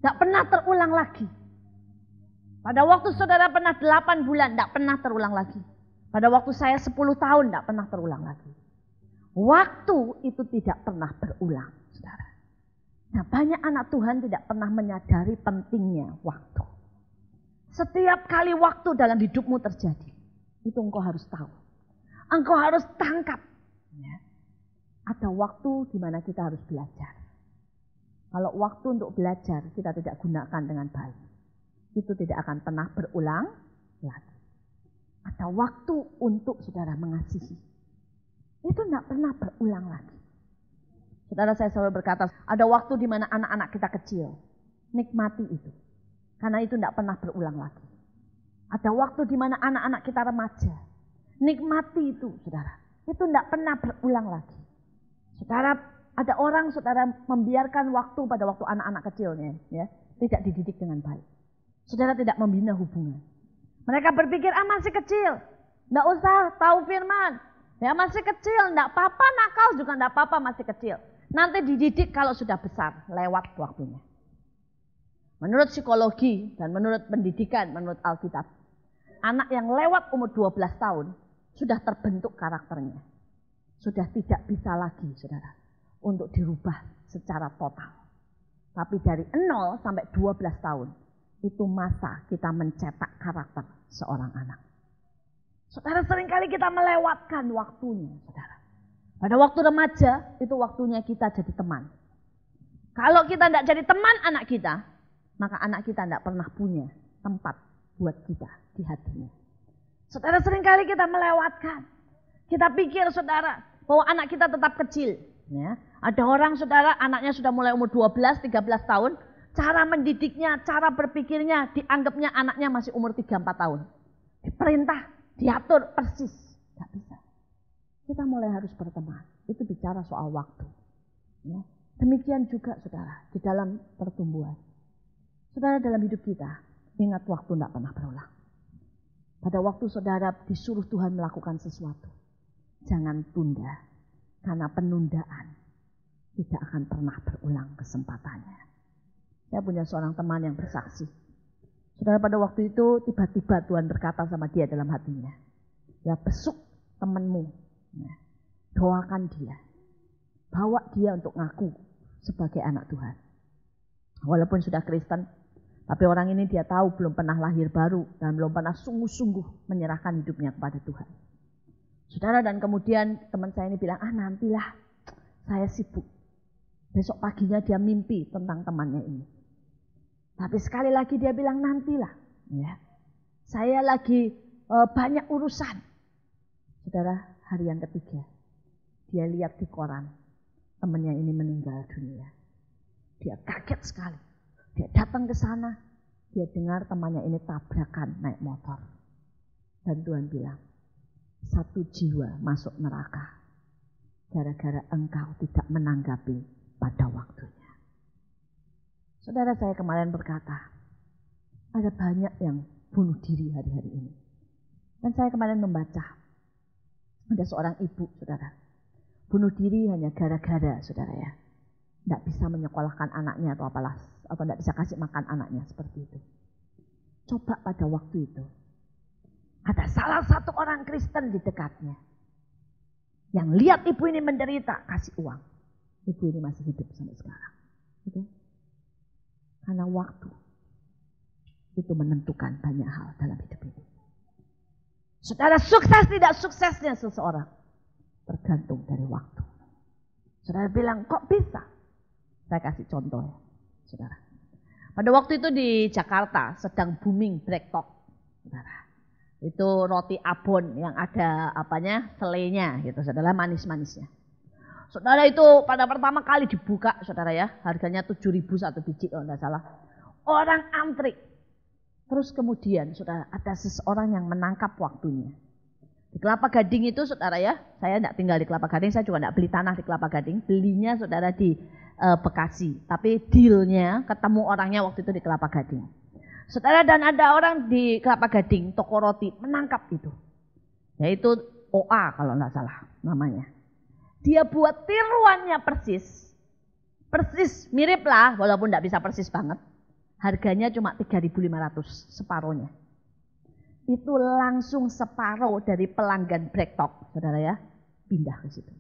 Tidak pernah terulang lagi. Pada waktu saudara pernah 8 bulan, tidak pernah terulang lagi. Pada waktu saya 10 tahun, tidak pernah terulang lagi. Waktu itu tidak pernah berulang, saudara. Nah, banyak anak Tuhan tidak pernah menyadari pentingnya waktu. Setiap kali waktu dalam hidupmu terjadi, itu engkau harus tahu. Engkau harus tangkap. Ya. Ada waktu di mana kita harus belajar. Kalau waktu untuk belajar kita tidak gunakan dengan baik, itu tidak akan pernah berulang lagi. Ada waktu untuk saudara mengasihi, itu tidak pernah berulang lagi. Saudara, saya selalu berkata, ada waktu di mana anak-anak kita kecil, nikmati itu. Karena itu tidak pernah berulang lagi. Ada waktu di mana anak-anak kita remaja, nikmati itu, saudara. Itu tidak pernah berulang lagi. Saudara, ada orang saudara membiarkan waktu pada waktu anak-anak kecilnya, ya, tidak dididik dengan baik. Saudara tidak membina hubungan. Mereka berpikir, masih kecil, tidak usah tahu firman. Ya, masih kecil, tidak apa-apa, nakal juga tidak apa-apa, masih kecil. Nanti dididik kalau sudah besar, lewat waktunya. Menurut psikologi dan menurut pendidikan, menurut Alkitab, anak yang lewat umur 12 tahun sudah terbentuk karakternya. Sudah tidak bisa lagi, saudara, untuk dirubah secara total. Tapi dari 0 sampai 12 tahun, itu masa kita mencetak karakter seorang anak. Saudara, seringkali kita melewatkan waktunya, saudara. Pada waktu remaja, itu waktunya kita jadi teman. Kalau kita tidak jadi teman anak kita, maka anak kita tidak pernah punya tempat buat kita di hatinya. Saudara, seringkali kita melewatkan. Kita pikir, saudara, bahwa anak kita tetap kecil. Ya. Ada orang, saudara, anaknya sudah mulai umur 12, 13 tahun. Cara mendidiknya, cara berpikirnya, dianggapnya anaknya masih umur 3-4 tahun. Diperintah, diatur persis. Tidak bisa. Kita mulai harus berteman. Itu bicara soal waktu. Ya. Demikian juga, saudara, di dalam pertumbuhan. Saudara, dalam hidup kita, ingat waktu tidak pernah berulang. Pada waktu saudara disuruh Tuhan melakukan sesuatu, jangan tunda. Karena penundaan tidak akan pernah berulang kesempatannya. Saya punya seorang teman yang bersaksi. Saudara, pada waktu itu tiba-tiba Tuhan berkata sama dia dalam hatinya, ya, besuk temanmu, ya, doakan dia, bawa dia untuk ngaku sebagai anak Tuhan. Walaupun sudah Kristen, Tapi orang ini dia tahu belum pernah lahir baru dan belum pernah sungguh-sungguh menyerahkan hidupnya kepada Tuhan. Saudara, dan kemudian teman saya ini bilang, nantilah, saya sibuk. Besok paginya dia mimpi tentang temannya ini. Tapi sekali lagi dia bilang, nantilah. Ya. Saya lagi banyak urusan. Saudara, hari yang ketiga, dia lihat di koran, temannya ini meninggal dunia. Dia kaget sekali. Dia datang ke sana, dia dengar temannya ini tabrakan naik motor. Dan Tuhan bilang, 1 jiwa masuk neraka. Gara-gara engkau tidak menanggapi pada waktunya. Saudara, saya kemarin berkata, ada banyak yang bunuh diri hari-hari ini. Dan saya kemarin membaca, ada seorang ibu, saudara, bunuh diri hanya gara-gara, saudara ya, tidak bisa menyekolahkan anaknya atau apalah, atau tidak bisa kasih makan anaknya, seperti itu. Coba pada waktu itu, ada salah satu orang Kristen di dekatnya, yang lihat ibu ini menderita, kasih uang. Ibu ini masih hidup sampai sekarang. Betul? Karena waktu itu menentukan banyak hal dalam hidup ini. Saudara, sukses tidak suksesnya seseorang tergantung dari waktu. Saudara bilang, kok bisa? Saya kasih contoh ya, saudara. Pada waktu itu di Jakarta sedang booming breaktalk, saudara. Itu roti abon yang ada selainya gitu, saudara, manis-manisnya. Saudara, itu pada pertama kali dibuka, saudara ya, harganya 7.000 satu biji kalau tidak salah. Orang antri. Terus kemudian, saudara, ada seseorang yang menangkap waktunya. Di Kelapa Gading itu, saudara ya, saya tidak tinggal di Kelapa Gading, saya juga tidak beli tanah di Kelapa Gading, belinya saudara di Bekasi. Tapi dealnya ketemu orangnya waktu itu di Kelapa Gading. Saudara, dan ada orang di Kelapa Gading, toko roti, menangkap itu. Yaitu OA kalau tidak salah namanya. Dia buat tiruannya persis. Persis, mirip lah, walaupun tidak bisa persis banget. Harganya cuma 3.500, separuhnya. Itu langsung separuh dari pelanggan breaktalk, saudara ya, pindah ke situ.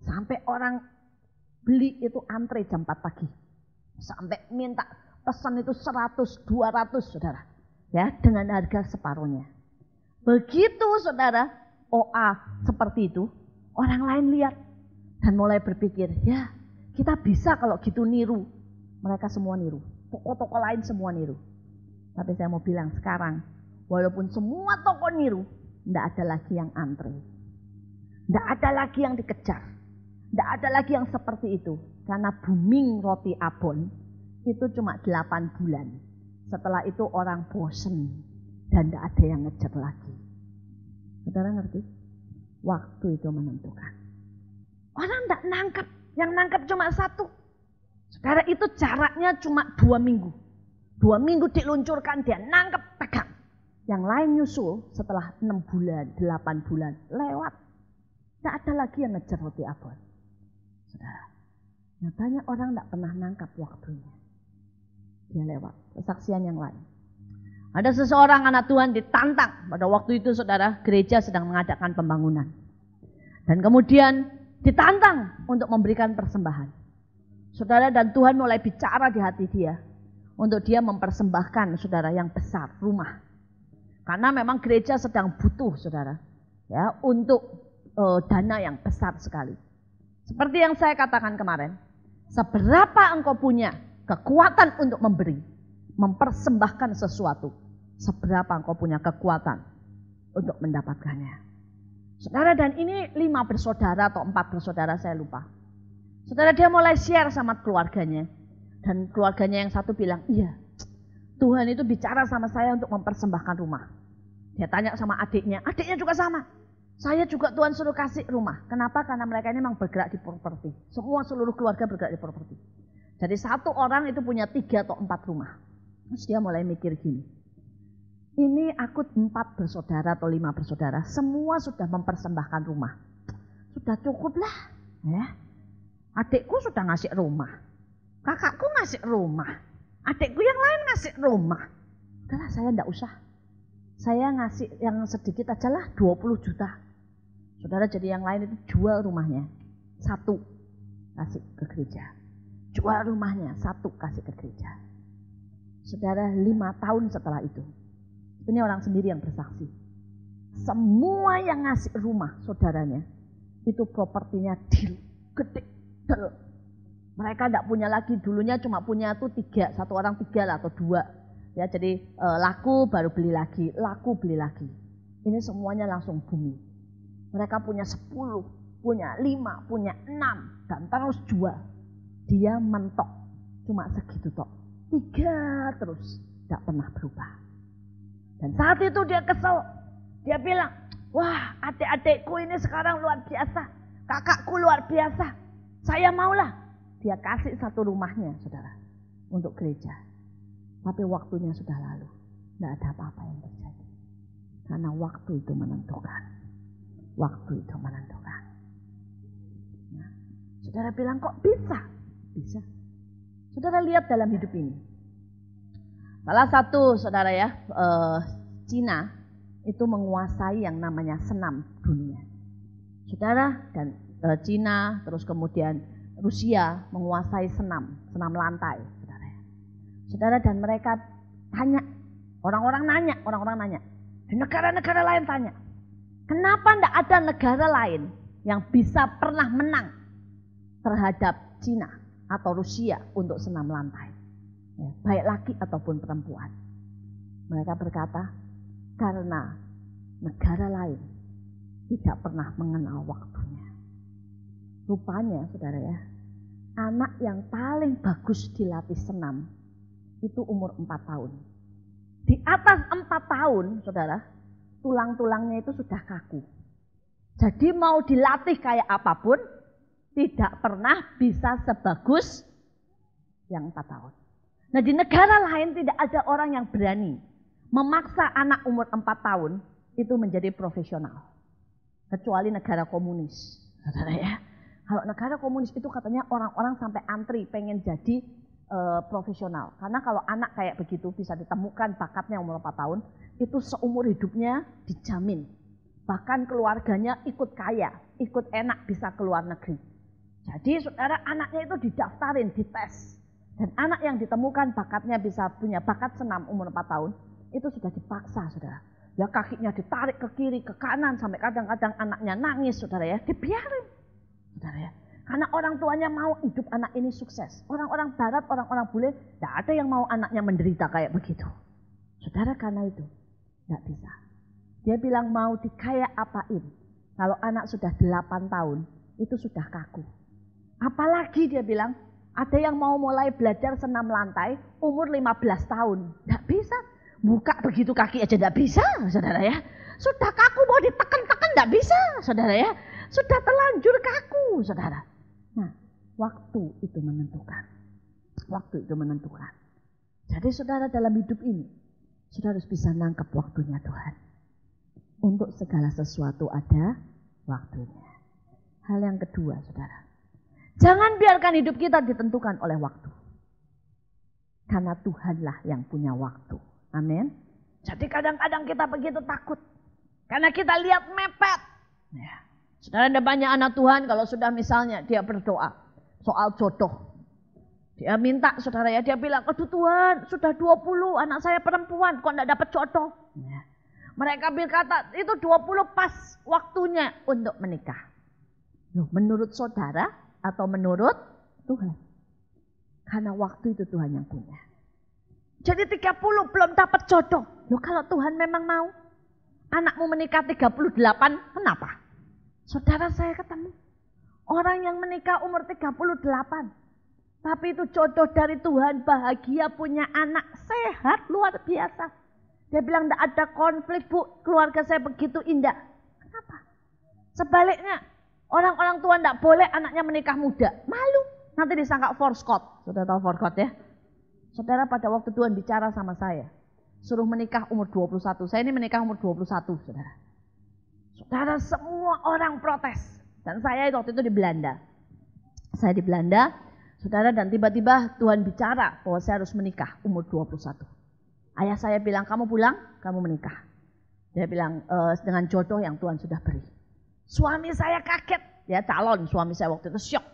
Sampai orang beli itu antre jam 4 pagi. Sampai minta pesan itu 100, 200, saudara. Ya, dengan harga separuhnya. Begitu, saudara, OA seperti itu, orang lain lihat dan mulai berpikir, ya kita bisa kalau gitu niru. Mereka semua niru. Toko-toko lain semua niru. Tapi saya mau bilang sekarang, walaupun semua toko niru, tidak ada lagi yang antre. Tidak ada lagi yang dikejar. Tidak ada lagi yang seperti itu. Karena booming roti abon itu cuma 8 bulan. Setelah itu orang bosen dan tidak ada yang ngejar lagi. Saudara ngerti? Waktu itu menentukan. Orang tidak nangkap. Yang nangkap cuma 1. Saudara, itu jaraknya cuma 2 minggu. 2 minggu diluncurkan, dia nangkep, pegang. Yang lain nyusul setelah 6 bulan, 8 bulan, lewat. Tidak ada lagi yang ngejar roti abon. Saudara, nyatanya orang tidak pernah nangkap waktunya. Dia lewat. Kesaksian yang lain. Ada seseorang anak Tuhan ditantang. Pada waktu itu, saudara, gereja sedang mengadakan pembangunan. Dan kemudian ditantang untuk memberikan persembahan. Saudara, dan Tuhan mulai bicara di hati dia untuk dia mempersembahkan, saudara, yang besar, rumah. Karena memang gereja sedang butuh, saudara, ya, untuk dana yang besar sekali. Seperti yang saya katakan kemarin, seberapa engkau punya kekuatan untuk memberi, mempersembahkan sesuatu, seberapa engkau punya kekuatan untuk mendapatkannya. Saudara, dan ini 5 bersaudara atau 4 bersaudara, saya lupa. Saudara, dia mulai share sama keluarganya. Dan keluarganya yang satu bilang, iya, Tuhan itu bicara sama saya untuk mempersembahkan rumah. Dia tanya sama adiknya juga sama. Saya juga Tuhan suruh kasih rumah. Kenapa? Karena mereka ini memang bergerak di properti. Semua seluruh keluarga bergerak di properti. Jadi satu orang itu punya 3 atau 4 rumah. Terus dia mulai mikir gini. Ini aku 4 bersaudara atau 5 bersaudara. Semua sudah mempersembahkan rumah. Sudah cukup lah. Ya. Adikku sudah ngasih rumah. Kakakku ngasih rumah. Adikku yang lain ngasih rumah. Udahlah, saya enggak usah. Saya ngasih yang sedikit aja lah, 20 juta. Saudara, jadi yang lain itu jual rumahnya. 1 kasih ke gereja. Jual rumahnya, 1 kasih ke gereja. Saudara, 5 tahun setelah itu, ini orang sendiri yang bersaksi. Semua yang ngasih rumah saudaranya, itu propertinya deal, gede, deal. Mereka tidak punya lagi, dulunya cuma punya tuh 3, satu orang 3 lah atau 2. Ya, jadi laku baru beli lagi, laku beli lagi. Ini semuanya langsung booming. Mereka punya 10, punya 5, punya 6, dan terus jual. Dia mentok, cuma segitu tok. 3 terus, tidak pernah berubah. Dan saat itu dia kesel. Dia bilang, wah adik-adikku ini sekarang luar biasa. Kakakku luar biasa. Saya maulah. Dia kasih satu rumahnya, saudara, untuk gereja. Tapi waktunya sudah lalu. Tidak ada apa-apa yang terjadi. Karena waktu itu menentukan. Waktu itu menentukan. Nah, saudara bilang, kok bisa? Bisa. Saudara lihat dalam hidup ini. Salah satu saudara ya, Cina itu menguasai yang namanya senam dunia. Saudara, dan Cina terus kemudian Rusia menguasai senam lantai. Saudara, saudara, dan mereka tanya, orang-orang nanya. Di negara-negara lain tanya, kenapa tidak ada negara lain yang bisa pernah menang terhadap Cina atau Rusia untuk senam lantai, ya, baik laki ataupun perempuan. Mereka berkata, karena negara lain tidak pernah mengenal waktunya. Rupanya saudara ya, anak yang paling bagus dilatih senam itu umur 4 tahun. Di atas 4 tahun saudara, tulang-tulangnya itu sudah kaku. Jadi mau dilatih kayak apapun, tidak pernah bisa sebagus yang 4 tahun. Nah, di negara lain tidak ada orang yang berani memaksa anak umur 4 tahun itu menjadi profesional. Kecuali negara komunis. Saudara ya. Kalau negara komunis itu katanya orang-orang sampai antri pengen jadi profesional. Karena kalau anak kayak begitu bisa ditemukan bakatnya umur 4 tahun, itu seumur hidupnya dijamin. Bahkan keluarganya ikut kaya, ikut enak bisa keluar negeri. Jadi saudara, anaknya itu didaftarin, dites. Dan anak yang ditemukan bakatnya bisa punya bakat senam umur 4 tahun, itu sudah dipaksa saudara. Ya kakinya ditarik ke kiri, ke kanan, sampai kadang-kadang anaknya nangis saudara ya, dibiarin. Saudara ya. Karena orang tuanya mau hidup anak ini sukses. Orang-orang barat, orang-orang bule, tidak ada yang mau anaknya menderita kayak begitu. Saudara, karena itu tidak bisa. Dia bilang mau dikaya apain. Kalau anak sudah 8 tahun, itu sudah kaku. Apalagi dia bilang, ada yang mau mulai belajar senam lantai umur 15 tahun. Tidak bisa. Buka begitu kaki aja tidak bisa, saudara ya. Sudah kaku mau ditekan-tekan tidak bisa, saudara ya. Sudah terlanjur kaku, saudara. Nah, waktu itu menentukan. Waktu itu menentukan. Jadi saudara, dalam hidup ini, saudara harus bisa nangkep waktunya Tuhan. Untuk segala sesuatu ada waktunya. Hal yang kedua, saudara. Jangan biarkan hidup kita ditentukan oleh waktu. Karena Tuhanlah yang punya waktu. Amin. Jadi kadang-kadang kita begitu takut. Karena kita lihat mepet. Ya. Saudara, ada banyak anak Tuhan kalau sudah misalnya dia berdoa soal jodoh. Dia minta saudara ya, dia bilang, aduh Tuhan sudah 20 anak saya perempuan kok enggak dapat jodoh. Ya. Mereka berkata itu 20 pas waktunya untuk menikah. Loh, menurut saudara atau menurut Tuhan? Karena waktu itu Tuhan yang punya. Jadi 30 belum dapat jodoh. Loh, kalau Tuhan memang mau anakmu menikah 38, kenapa? Saudara, saya ketemu orang yang menikah umur 38. Tapi itu jodoh dari Tuhan, bahagia punya anak, sehat luar biasa. Dia bilang tidak ada konflik bu, keluarga saya begitu indah. Kenapa? Sebaliknya, orang-orang tua tidak boleh anaknya menikah muda. Malu, nanti disangka forskot. Sudah tahu forskot ya? Saudara, pada waktu Tuhan bicara sama saya, suruh menikah umur 21. Saya ini menikah umur 21, saudara. Saudara, semua orang protes. Dan saya waktu itu di Belanda. Saya di Belanda, saudara, dan tiba-tiba Tuhan bicara bahwa saya harus menikah umur 21. Ayah saya bilang, kamu pulang, kamu menikah. Dia bilang, dengan jodoh yang Tuhan sudah beri. Suami saya kaget, ya calon suami saya waktu itu syok.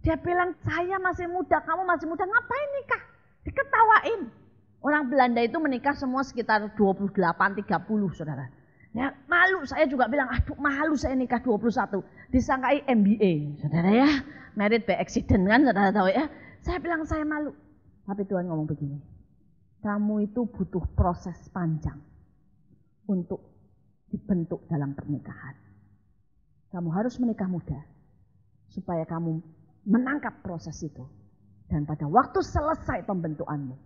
Dia bilang, saya masih muda, kamu masih muda, ngapain nikah? Diketawain. Orang Belanda itu menikah semua sekitar 28-30 saudara. Ya, malu, saya juga bilang, aduh malu saya nikah 21. Disangkai MBA, saudara ya. Married by accident kan, saudara tahu ya. Saya bilang saya malu. Tapi Tuhan ngomong begini, kamu itu butuh proses panjang untuk dibentuk dalam pernikahan. Kamu harus menikah muda, supaya kamu menangkap proses itu. Dan pada waktu selesai pembentukanmu,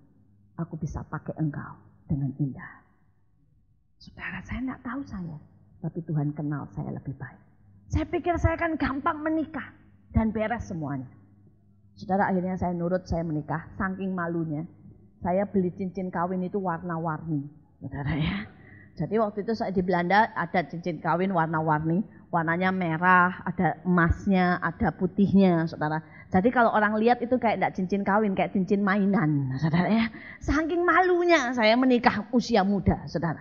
aku bisa pakai engkau dengan indah. Saudara, saya tidak tahu saya, tapi Tuhan kenal saya lebih baik. Saya pikir saya akan gampang menikah dan beres semuanya. Saudara, akhirnya saya nurut, saya menikah. Saking malunya, saya beli cincin kawin itu warna-warni. Saudara ya. Jadi waktu itu saya di Belanda ada cincin kawin warna-warni. Warnanya merah, ada emasnya, ada putihnya, saudara. Jadi kalau orang lihat itu kayak enggak cincin kawin, kayak cincin mainan, saudara ya. Saking malunya saya menikah usia muda, saudara.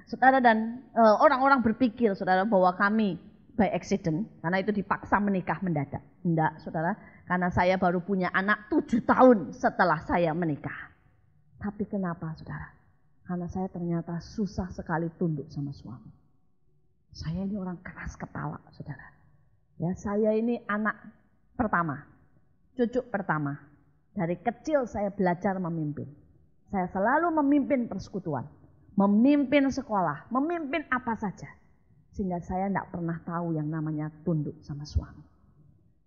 Saudara, dan orang-orang berpikir, saudara, bahwa kami by accident, karena itu dipaksa menikah mendadak. Enggak, saudara, karena saya baru punya anak 7 tahun setelah saya menikah. Tapi kenapa, saudara? Karena saya ternyata susah sekali tunduk sama suami. Saya ini orang keras kepala, saudara. Ya, saya ini anak pertama, cucu pertama. Dari kecil saya belajar memimpin. Saya selalu memimpin persekutuan, memimpin sekolah, memimpin apa saja. Sehingga saya tidak pernah tahu yang namanya tunduk sama suami.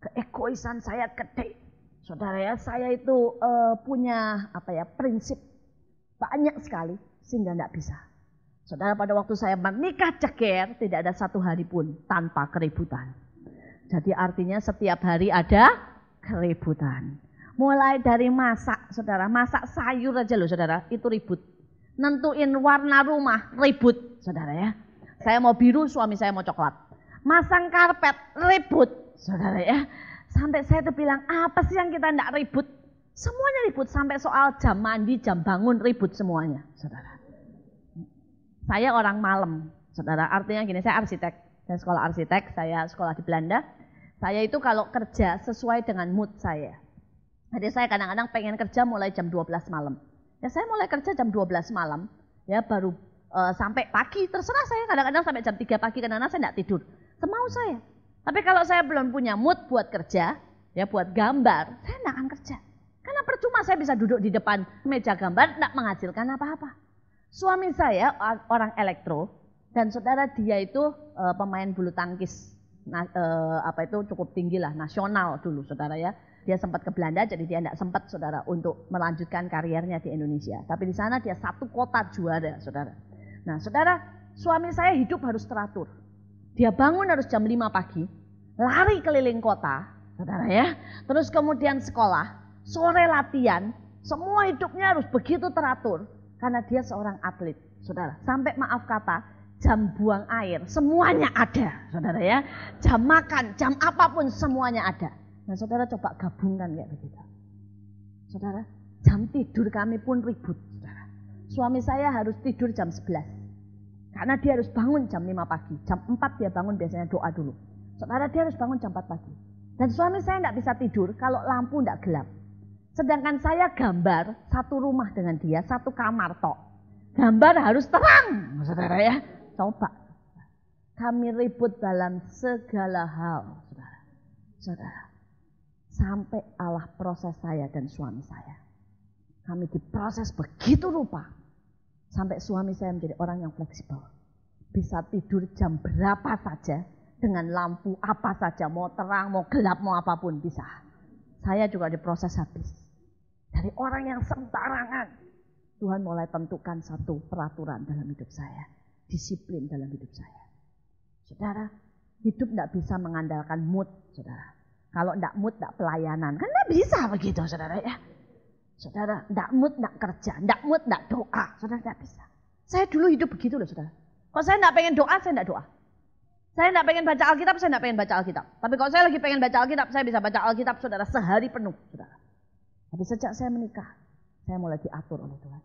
Keegoisan saya gede. Saudara ya, saya itu punya prinsip banyak sekali sehingga tidak bisa. Saudara, pada waktu saya menikah ceger, tidak ada satu hari pun tanpa keributan. Jadi artinya setiap hari ada keributan. Mulai dari masak, saudara, masak sayur aja loh saudara, itu ribut. Nentuin warna rumah, ribut, saudara ya. Saya mau biru, suami saya mau coklat. Masang karpet, ribut, saudara ya. Sampai saya tuh bilang, apa sih yang kita enggak ribut? Semuanya ribut, sampai soal jam mandi, jam bangun, ribut semuanya, saudara. Saya orang malam, saudara, artinya gini, saya arsitek, saya sekolah arsitek, saya sekolah di Belanda. Saya itu kalau kerja sesuai dengan mood saya. Jadi saya kadang-kadang pengen kerja mulai jam 12 malam. Ya saya mulai kerja jam 12 malam, ya baru sampai pagi, terserah saya kadang-kadang sampai jam 3 pagi, kadang-kadang saya tidak tidur. Semau saya. Tapi kalau saya belum punya mood buat kerja, ya buat gambar, saya tidak akan kerja. Karena percuma saya bisa duduk di depan meja gambar, tidak menghasilkan apa-apa. Suami saya orang elektro, dan saudara dia itu pemain bulu tangkis, cukup tinggi lah, nasional dulu saudara ya. Dia sempat ke Belanda, jadi dia tidak sempat saudara untuk melanjutkan karirnya di Indonesia. Tapi di sana dia 1 kota juara saudara. Nah saudara, suami saya hidup harus teratur. Dia bangun harus jam 5 pagi, lari keliling kota saudara ya. Terus kemudian sekolah, sore latihan, semua hidupnya harus begitu teratur. Karena dia seorang atlet, saudara. Sampai maaf kata, jam buang air, semuanya ada, saudara ya. Jam makan, jam apapun semuanya ada. Nah saudara coba gabungkan kayak begitu. Saudara, jam tidur kami pun ribut, saudara. Suami saya harus tidur jam 11. Karena dia harus bangun jam 5 pagi. Jam 4 dia bangun biasanya doa dulu. Saudara, dia harus bangun jam 4 pagi. Dan suami saya tidak bisa tidur kalau lampu tidak gelap. Sedangkan saya gambar 1 rumah dengan dia, 1 kamar tok. Gambar harus terang, saudara ya. Coba. Kami ribut dalam segala hal, saudara. Saudara. Sampai Allah proses saya dan suami saya. Kami diproses begitu rupa. Sampai suami saya menjadi orang yang fleksibel. Bisa tidur jam berapa saja. Dengan lampu apa saja. Mau terang, mau gelap, mau apapun bisa. Saya juga diproses habis. Dari orang yang sembarangan, Tuhan mulai tentukan satu peraturan dalam hidup saya. Disiplin dalam hidup saya. Saudara, hidup tidak bisa mengandalkan mood, saudara. Kalau tidak mood, tidak pelayanan. Kan tidak bisa begitu, saudara ya. Saudara, tidak mood, tidak kerja. Tidak mood, tidak doa. Saudara, tidak bisa. Saya dulu hidup begitu loh, saudara. Kalau saya tidak pengen doa, saya tidak doa. Saya tidak pengen baca Alkitab, saya tidak pengen baca Alkitab. Tapi kalau saya lagi pengen baca Alkitab, saya bisa baca Alkitab, saudara, sehari penuh, saudara. Tapi sejak saya menikah, saya mulai diatur oleh Tuhan.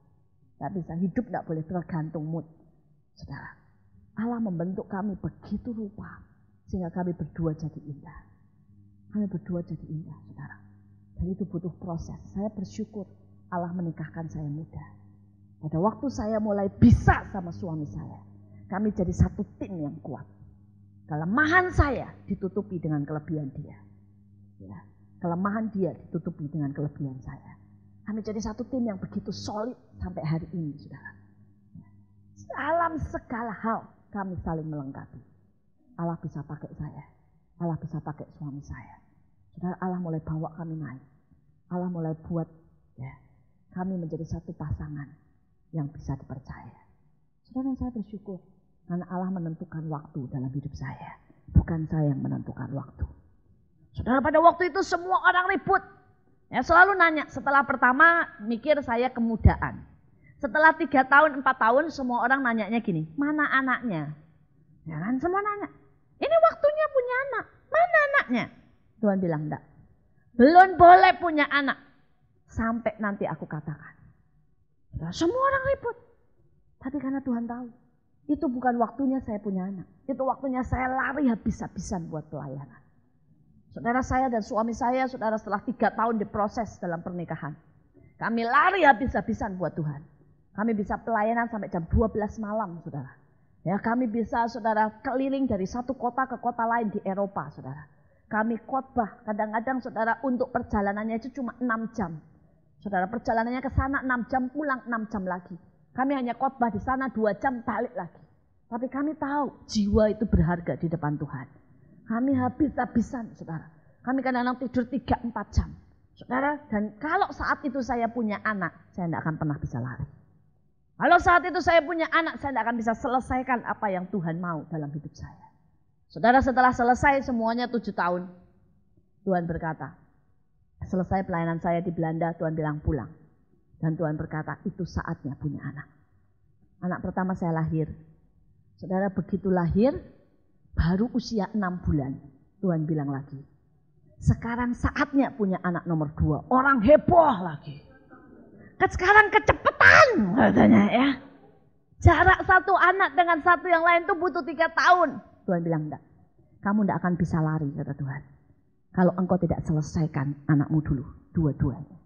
Tidak bisa, hidup tidak boleh tergantung mood. Saudara, Allah membentuk kami begitu rupa, sehingga kami berdua jadi indah. Kami berdua jadi indah, saudara. Dan itu butuh proses. Saya bersyukur Allah menikahkan saya muda. Pada waktu saya mulai bisa sama suami saya, kami jadi satu tim yang kuat. Kelemahan saya ditutupi dengan kelebihan dia. Ya, kelemahan dia ditutupi dengan kelebihan saya. Kami jadi satu tim yang begitu solid sampai hari ini, saudara. Dalam segala hal kami saling melengkapi. Allah bisa pakai saya, Allah bisa pakai suami saya. Saudara, Allah mulai bawa kami naik. Allah mulai buat ya, kami menjadi satu pasangan yang bisa dipercaya. Saudara, saya bersyukur karena Allah menentukan waktu dalam hidup saya, bukan saya yang menentukan waktu. Saudara, pada waktu itu semua orang ribut. Ya, selalu nanya, setelah pertama mikir saya kemudaan. Setelah 3 tahun, 4 tahun semua orang nanyanya gini, mana anaknya? Ya kan, semua nanya, ini waktunya punya anak, mana anaknya? Tuhan bilang enggak, belum boleh punya anak sampai nanti aku katakan. Nah, semua orang ribut. Tapi karena Tuhan tahu, itu bukan waktunya saya punya anak. Itu waktunya saya lari habis-habisan buat pelayanan. Saudara, saya dan suami saya, saudara, setelah 3 tahun diproses dalam pernikahan. Kami lari habis-habisan buat Tuhan. Kami bisa pelayanan sampai jam 12 malam, saudara. Ya, kami bisa, saudara, keliling dari satu kota ke kota lain di Eropa, saudara. Kami khotbah, kadang-kadang, saudara, untuk perjalanannya itu cuma 6 jam. Saudara, perjalanannya ke sana 6 jam, pulang 6 jam lagi. Kami hanya khotbah di sana 2 jam, balik lagi. Tapi kami tahu jiwa itu berharga di depan Tuhan. Kami habis-habisan, saudara. Kami kadang-kadang tidur 3-4 jam. Saudara, dan kalau saat itu saya punya anak, saya tidak akan pernah bisa lari. Kalau saat itu saya punya anak, saya tidak akan bisa selesaikan apa yang Tuhan mau dalam hidup saya. Saudara, setelah selesai semuanya 7 tahun, Tuhan berkata, selesai pelayanan saya di Belanda, Tuhan bilang pulang. Dan Tuhan berkata, itu saatnya punya anak. Anak pertama saya lahir. Saudara, begitu lahir, baru usia 6 bulan, Tuhan bilang lagi, sekarang saatnya punya anak nomor 2. Orang heboh lagi. Sekarang kecepatan katanya ya. Jarak satu anak dengan satu yang lain itu butuh 3 tahun. Tuhan bilang enggak. Kamu enggak akan bisa lari, kata Tuhan. Kalau engkau tidak selesaikan anakmu dulu, dua-duanya.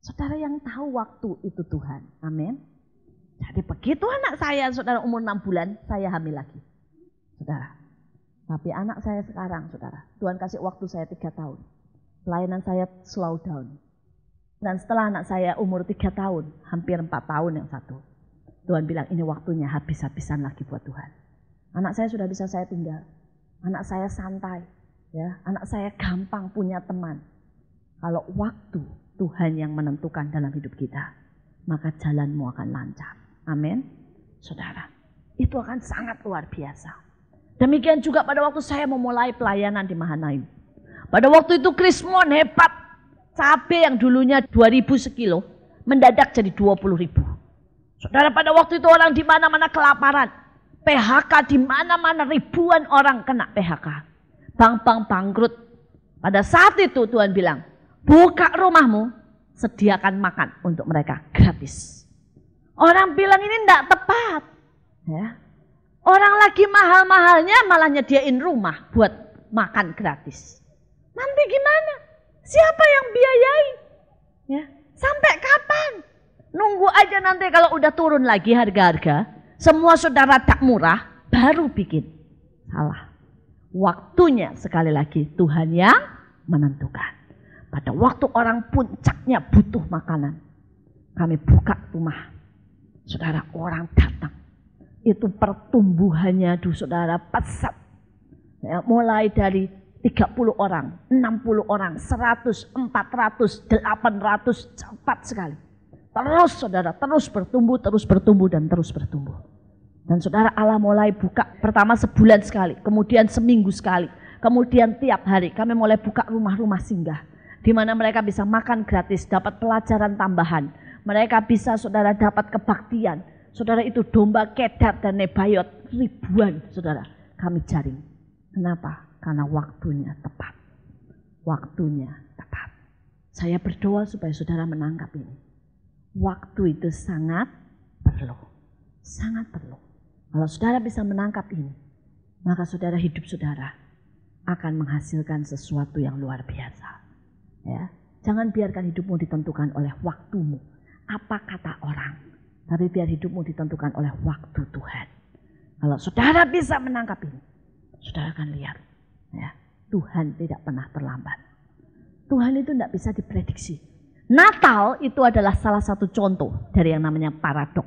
Saudara, yang tahu waktu itu Tuhan. Amin. Jadi begitu anak saya, saudara, umur 6 bulan, saya hamil lagi. Saudara. Tapi anak saya sekarang, saudara, Tuhan kasih waktu saya 3 tahun. Pelayanan saya slow down. Dan setelah anak saya umur 3 tahun, hampir 4 tahun yang satu, Tuhan bilang ini waktunya habis-habisan lagi buat Tuhan. Anak saya sudah bisa saya tinggal. Anak saya santai. Ya, anak saya gampang punya teman. Kalau waktu Tuhan yang menentukan dalam hidup kita, maka jalanmu akan lancar. Amin. Saudara, itu akan sangat luar biasa. Demikian juga pada waktu saya memulai pelayanan di Mahanaim. Pada waktu itu Krismon hebat. Cabai yang dulunya 2.000 sekilo mendadak jadi 20.000. Saudara, pada waktu itu orang di mana-mana kelaparan. PHK di mana-mana, ribuan orang kena PHK. Bank-bank bangkrut. Pada saat itu Tuhan bilang, buka rumahmu, sediakan makan untuk mereka gratis. Orang bilang ini tidak tepat. Ya. Orang lagi mahal-mahalnya malah nyediain rumah buat makan gratis. Nanti gimana? Siapa yang biayai? Ya. Sampai kapan? Nunggu aja nanti kalau udah turun lagi harga-harga. Semua saudara tak murah, baru bikin. Salah. Waktunya sekali lagi Tuhan yang menentukan. Pada waktu orang puncaknya butuh makanan, kami buka rumah. Saudara, orang datang. Itu pertumbuhannya, saudara, pesat. Ya, mulai dari 30 orang, 60 orang, 100, 400, 800, cepat sekali. Terus saudara, terus bertumbuh dan terus bertumbuh. Dan saudara, Allah mulai buka pertama sebulan sekali, kemudian seminggu sekali, kemudian tiap hari kami mulai buka rumah-rumah singgah. Di mana mereka bisa makan gratis, dapat pelajaran tambahan. Mereka bisa saudara dapat kebaktian. Saudara, itu domba Kedar dan Nebayot ribuan saudara kami jaring. Kenapa? Karena waktunya tepat. Waktunya tepat. Saya berdoa supaya saudara menangkap ini. Waktu itu sangat perlu. Sangat perlu. Kalau saudara bisa menangkap ini, maka saudara, hidup saudara akan menghasilkan sesuatu yang luar biasa. Ya, jangan biarkan hidupmu ditentukan oleh waktumu. Apa kata orang? Tapi biar hidupmu ditentukan oleh waktu Tuhan. Kalau saudara bisa menangkap ini, saudara akan lihat. Ya, Tuhan tidak pernah terlambat. Tuhan itu tidak bisa diprediksi. Natal itu adalah salah satu contoh dari yang namanya paradok.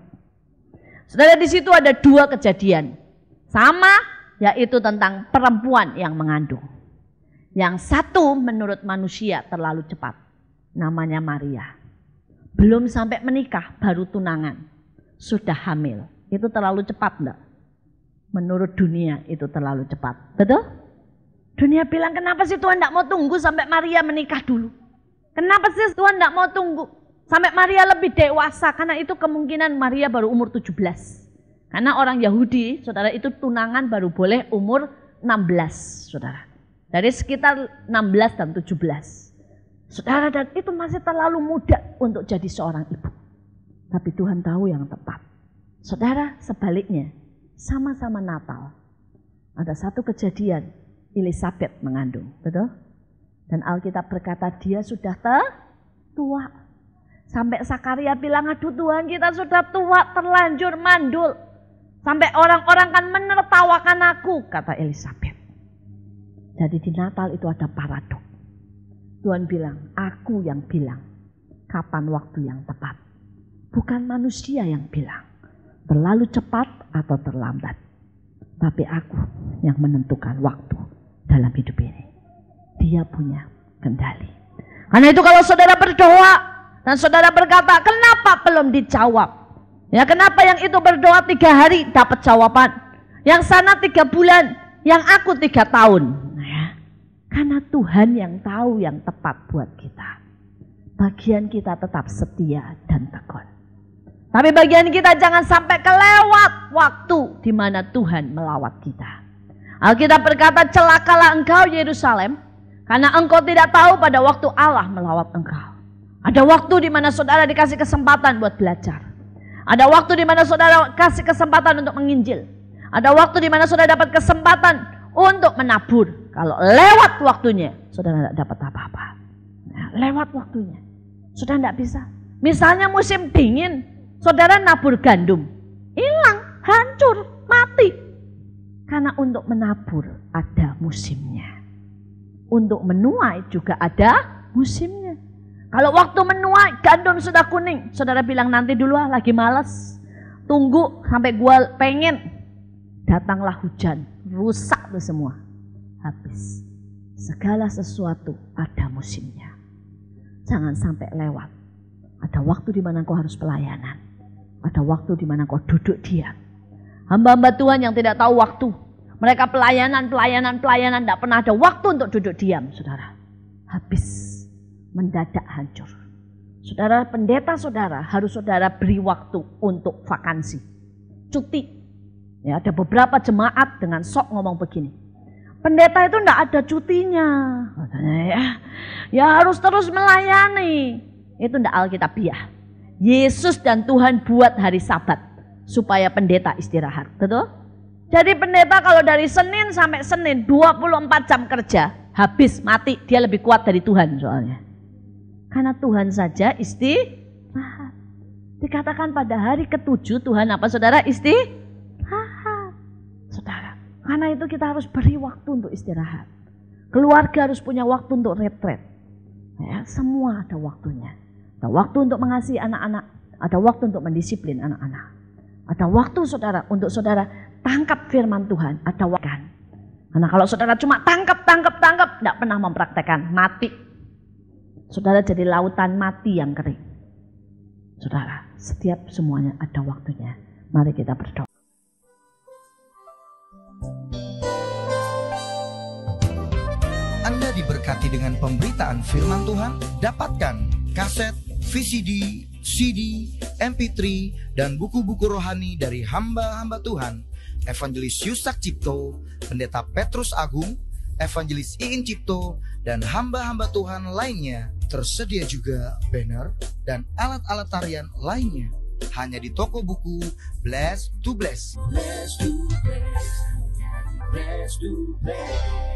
Saudara, di situ ada dua kejadian. Sama, yaitu tentang perempuan yang mengandung. Yang satu menurut manusia terlalu cepat. Namanya Maria. Belum sampai menikah, baru tunangan. Sudah hamil. Itu terlalu cepat enggak? Menurut dunia itu terlalu cepat. Betul? Dunia bilang, kenapa sih Tuhan enggak mau tunggu sampai Maria menikah dulu? Kenapa sih Tuhan enggak mau tunggu sampai Maria lebih dewasa? Karena itu kemungkinan Maria baru umur 17. Karena orang Yahudi, saudara, itu tunangan baru boleh umur 16, saudara. Dari sekitar 16 dan 17. Saudara, dan itu masih terlalu muda untuk jadi seorang ibu. Tapi Tuhan tahu yang tepat. Saudara, sebaliknya, sama-sama Natal. Ada satu kejadian, Elisabeth mengandung, betul? Dan Alkitab berkata dia sudah tua. Sampai Sakaria bilang, aduh Tuhan, kita sudah tua, terlanjur mandul. Sampai orang-orang kan menertawakan aku, kata Elisabeth. Jadi di Natal itu ada paradok. Tuhan bilang, aku yang bilang kapan waktu yang tepat. Bukan manusia yang bilang terlalu cepat atau terlambat. Tapi aku yang menentukan waktu dalam hidup ini. Dia punya kendali. Karena itu kalau saudara berdoa dan saudara berkata, kenapa belum dijawab? Ya, kenapa yang itu berdoa 3 hari dapat jawaban? Yang sana 3 bulan, yang aku 3 tahun. Karena Tuhan yang tahu yang tepat buat kita. Bagian kita tetap setia dan tekun. Tapi bagian kita jangan sampai kelewat waktu di mana Tuhan melawat kita. Alkitab berkata, celakalah engkau Yerusalem, karena engkau tidak tahu pada waktu Allah melawat engkau. Ada waktu di mana saudara dikasih kesempatan buat belajar. Ada waktu di mana saudara kasih kesempatan untuk menginjil. Ada waktu di mana saudara dapat kesempatan untuk menabur. Kalau lewat waktunya, saudara tidak dapat apa-apa. Nah, lewat waktunya, saudara tidak bisa. Misalnya musim dingin, saudara nabur gandum, hilang, hancur, mati. Karena untuk menabur ada musimnya. Untuk menuai juga ada musimnya. Kalau waktu menuai, gandum sudah kuning, saudara bilang nanti dulu lagi malas. Tunggu sampai gua pengen. Datanglah hujan, rusak tuh semua. Habis. Segala sesuatu ada musimnya. Jangan sampai lewat. Ada waktu di mana kau harus pelayanan. Ada waktu di mana kau duduk diam. Hamba-hamba Tuhan yang tidak tahu waktu. Mereka pelayanan, tidak pernah ada waktu untuk duduk diam, saudara. Habis. Mendadak hancur. Saudara, pendeta saudara harus saudara beri waktu untuk vakansi. Cuti. Ya, ada beberapa jemaat dengan sok ngomong begini. Pendeta itu enggak ada cutinya. Katanya ya harus terus melayani. Itu enggak alkitabiah. Yesus dan Tuhan buat hari Sabat supaya pendeta istirahat. Betul? Jadi pendeta kalau dari Senin sampai Senin 24 jam kerja, habis mati, dia lebih kuat dari Tuhan soalnya. Karena Tuhan saja istirahat. Dikatakan pada hari ke-7 Tuhan apa saudara? Istirahat. Saudara. Karena itu kita harus beri waktu untuk istirahat. Keluarga harus punya waktu untuk retret. Ya, semua ada waktunya. Ada waktu untuk mengasihi anak-anak. Ada waktu untuk mendisiplin anak-anak. Ada waktu saudara untuk saudara tangkap firman Tuhan. Ada waktu. Karena kalau saudara cuma tangkap, tidak pernah mempraktekkan, mati. Saudara jadi lautan mati yang kering. Saudara, setiap semuanya ada waktunya. Mari kita berdoa. Anda diberkati dengan pemberitaan firman Tuhan. Dapatkan kaset, VCD, CD, MP3, dan buku-buku rohani dari hamba-hamba Tuhan. Evangelis Yusak Cipto, Pendeta Petrus Agung, Evangelis Iin Cipto, dan hamba-hamba Tuhan lainnya. Tersedia juga banner dan alat-alat tarian lainnya. Hanya di toko buku Bless to Bless. Bless to Bless. Bless to Bless.